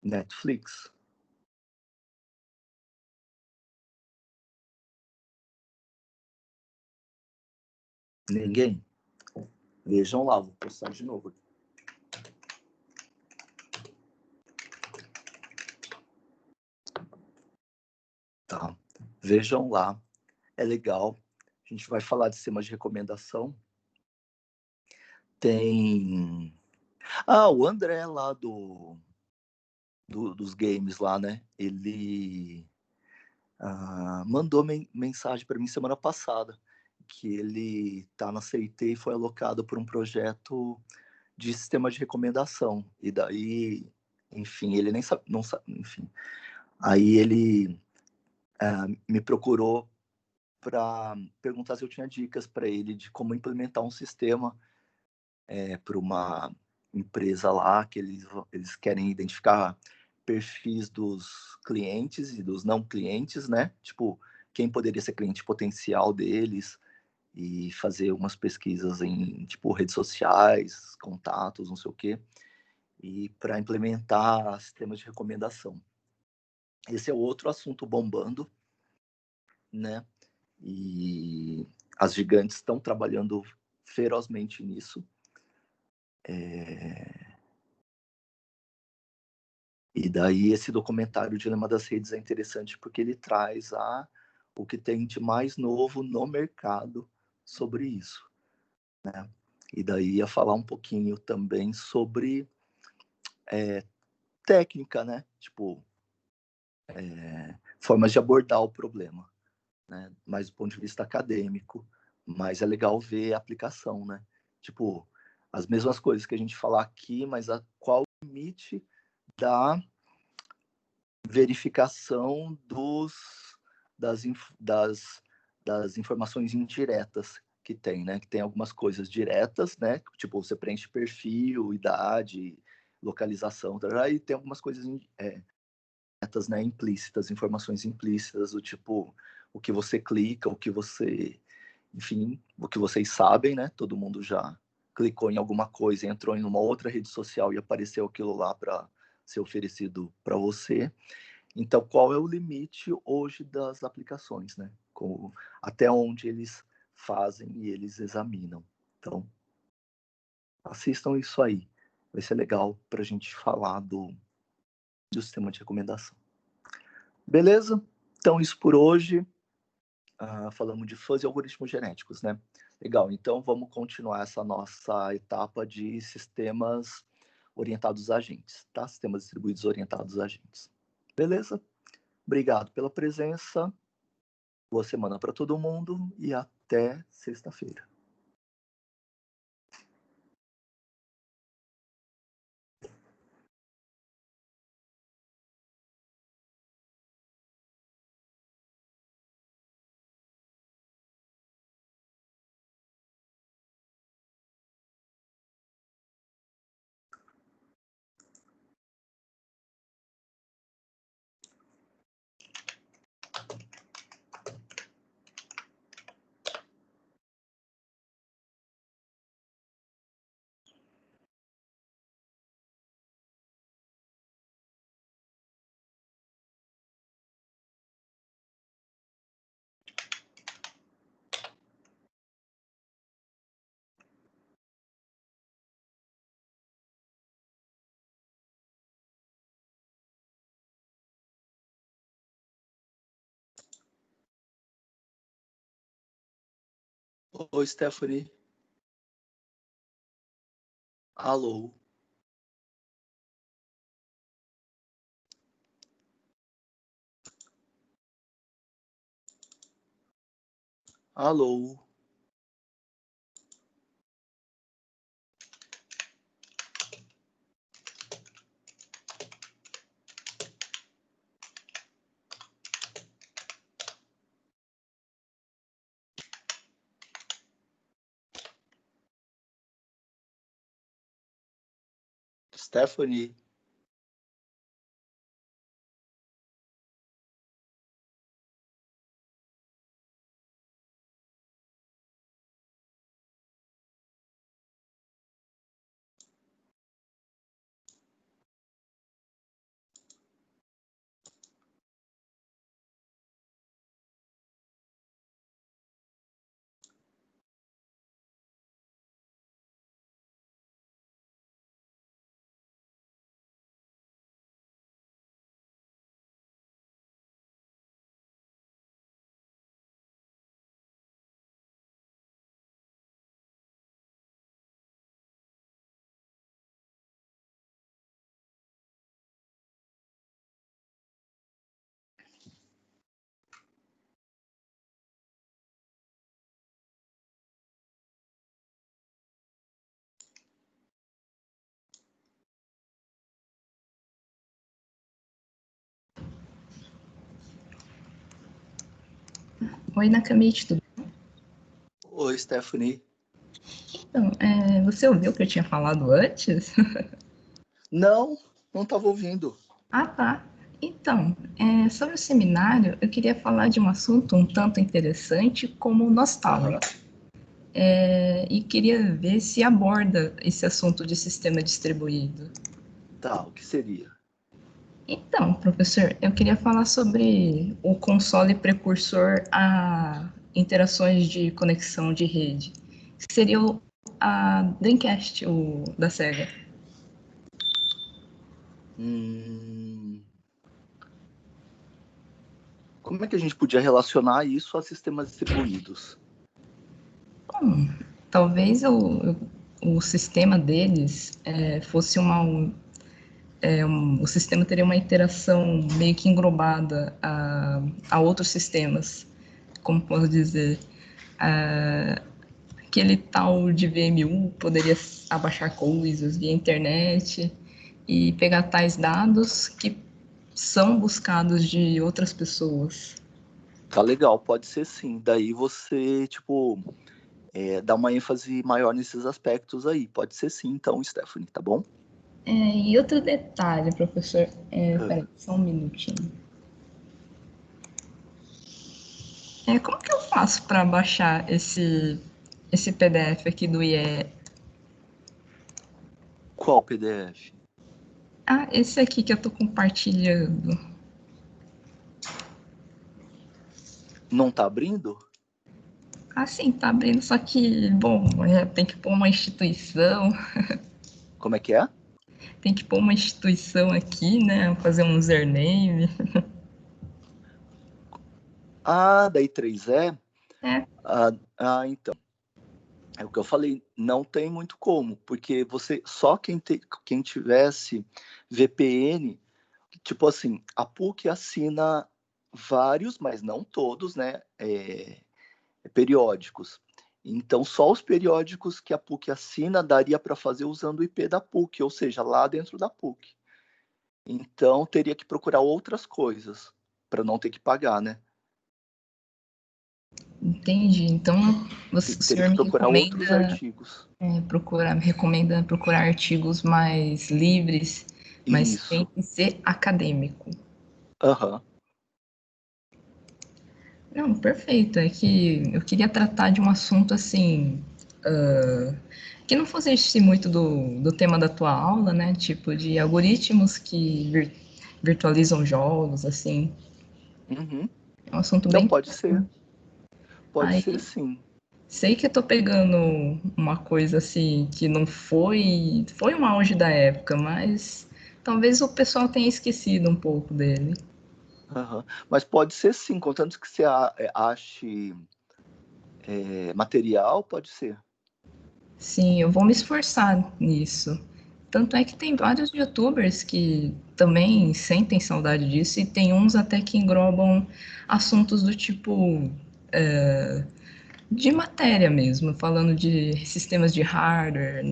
Netflix. Ninguém? Vejam lá, vou postar de novo. Tá. Vejam lá. É legal. A gente vai falar de sistemas de recomendação. Tem... o André lá dos games lá, né? Ele mandou mensagem para mim semana passada que ele está na CIT e foi alocado por um projeto de sistema de recomendação. E daí, enfim, ele nem sabe, não sabe, enfim. Aí ele me procurou para perguntar se eu tinha dicas para ele de como implementar um sistema para uma empresa lá, que eles querem identificar perfis dos clientes e dos não clientes, né? Tipo, quem poderia ser cliente potencial deles e fazer umas pesquisas em, tipo, redes sociais, contatos, não sei o quê, e para implementar sistemas de recomendação. Esse é outro assunto bombando, né? E as gigantes estão trabalhando ferozmente nisso. E daí esse documentário, O Dilema das Redes, é interessante porque ele traz o que tem de mais novo no mercado sobre isso, né? E daí ia falar um pouquinho também sobre técnica, né? Tipo, formas de abordar o problema, né? Mais do ponto de vista acadêmico, mas é legal ver a aplicação, né? Tipo, as mesmas coisas que a gente fala aqui, mas qual o limite da verificação das informações indiretas que tem, né? Que tem algumas coisas diretas, né? Tipo, você preenche perfil, idade, localização, e tem algumas coisas diretas, né? Implícitas, informações implícitas, do tipo, o que você clica, o que você... Enfim, o que vocês sabem, né? Todo mundo já clicou em alguma coisa, entrou em uma outra rede social e apareceu aquilo lá para ser oferecido para você. Então, qual é o limite hoje das aplicações, né? Até onde eles fazem e eles examinam. Então, assistam isso aí. Vai ser legal para a gente falar do sistema de recomendação. Beleza? Então, isso por hoje. Falamos de fuzz e algoritmos genéticos, né? Legal, então vamos continuar essa nossa etapa de sistemas orientados a agentes, tá? Sistemas distribuídos orientados a agentes. Beleza? Obrigado pela presença. Boa semana para todo mundo e até sexta-feira. Oi, Stephanie. Alô. Alô. Stephanie. Oi, Nakamichi, tudo bem? Oi, Stephanie. Então, você ouviu o que eu tinha falado antes? Não estava ouvindo. Ah, tá. Então, sobre o seminário, eu queria falar de um assunto um tanto interessante como nostalgia. E queria ver se aborda esse assunto de sistema distribuído. Tá, o que seria? Então, professor, eu queria falar sobre o console precursor a interações de conexão de rede, que seria a Dreamcast, o da Sega. Como é que a gente podia relacionar isso a sistemas distribuídos? Bom, talvez o sistema deles fosse o sistema teria uma interação meio que englobada a outros sistemas, como posso dizer, aquele tal de VMU poderia abaixar coisas via internet e pegar tais dados que são buscados de outras pessoas. Tá legal, pode ser sim. Daí você, tipo, dá uma ênfase maior nesses aspectos aí. Pode ser sim, então, Stephanie, tá bom? E outro detalhe, professor, peraí, só um minutinho. Como que eu faço para baixar esse PDF aqui do IE? Qual PDF? Esse aqui que eu tô compartilhando. Não tá abrindo? Sim, tá abrindo, só que, bom, tem que pôr uma instituição. Como é que é? Tem que pôr uma instituição aqui, né? Fazer um username. Daí 3E? É. Então. É o que eu falei, não tem muito como, porque só quem tivesse VPN, tipo assim, a PUC assina vários, mas não todos, né, periódicos. Então, só os periódicos que a PUC assina daria para fazer usando o IP da PUC, ou seja, lá dentro da PUC. Então, teria que procurar outras coisas para não ter que pagar, né? Entendi. Então, o Teria senhor que me procurar outros artigos. recomenda procurar artigos mais livres, mas tem Isso. que ser acadêmico. Aham. Não, perfeito. É que eu queria tratar de um assunto assim, que não fosse muito do tema da tua aula, né? Tipo de algoritmos que virtualizam jogos, assim. Uhum. É um assunto Não, bem pode ser. Pode Aí, ser sim. sei que eu tô pegando uma coisa assim que não foi um auge da época, mas talvez o pessoal tenha esquecido um pouco dele. Uhum. Mas pode ser sim, contanto que você ache material, pode ser. Sim, eu vou me esforçar nisso. Tanto é que tem Tá. vários youtubers que também sentem saudade disso, e tem uns até que englobam assuntos do tipo de matéria mesmo, falando de sistemas de hardware,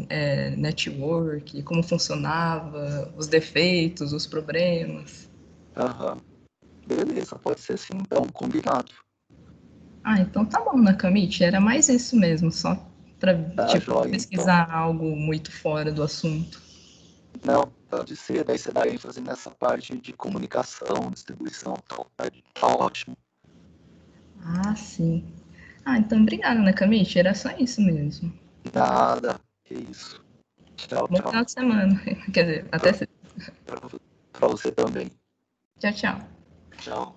network, como funcionava, os defeitos, os problemas. Uhum. Beleza, pode ser sim, então, combinado. Então tá bom, Nakamichi, era mais isso mesmo, só para Tá, joia, então. pesquisar algo muito fora do assunto. Não, pode ser, daí você dá ênfase nessa parte de comunicação, distribuição, tal, tá ótimo. Sim. Então obrigada, Nakamichi, era só isso mesmo. Nada, que isso. Tchau, Bom tchau. final de semana. Quer dizer, até sexta. Pra você também. Tchau, tchau. Tchau.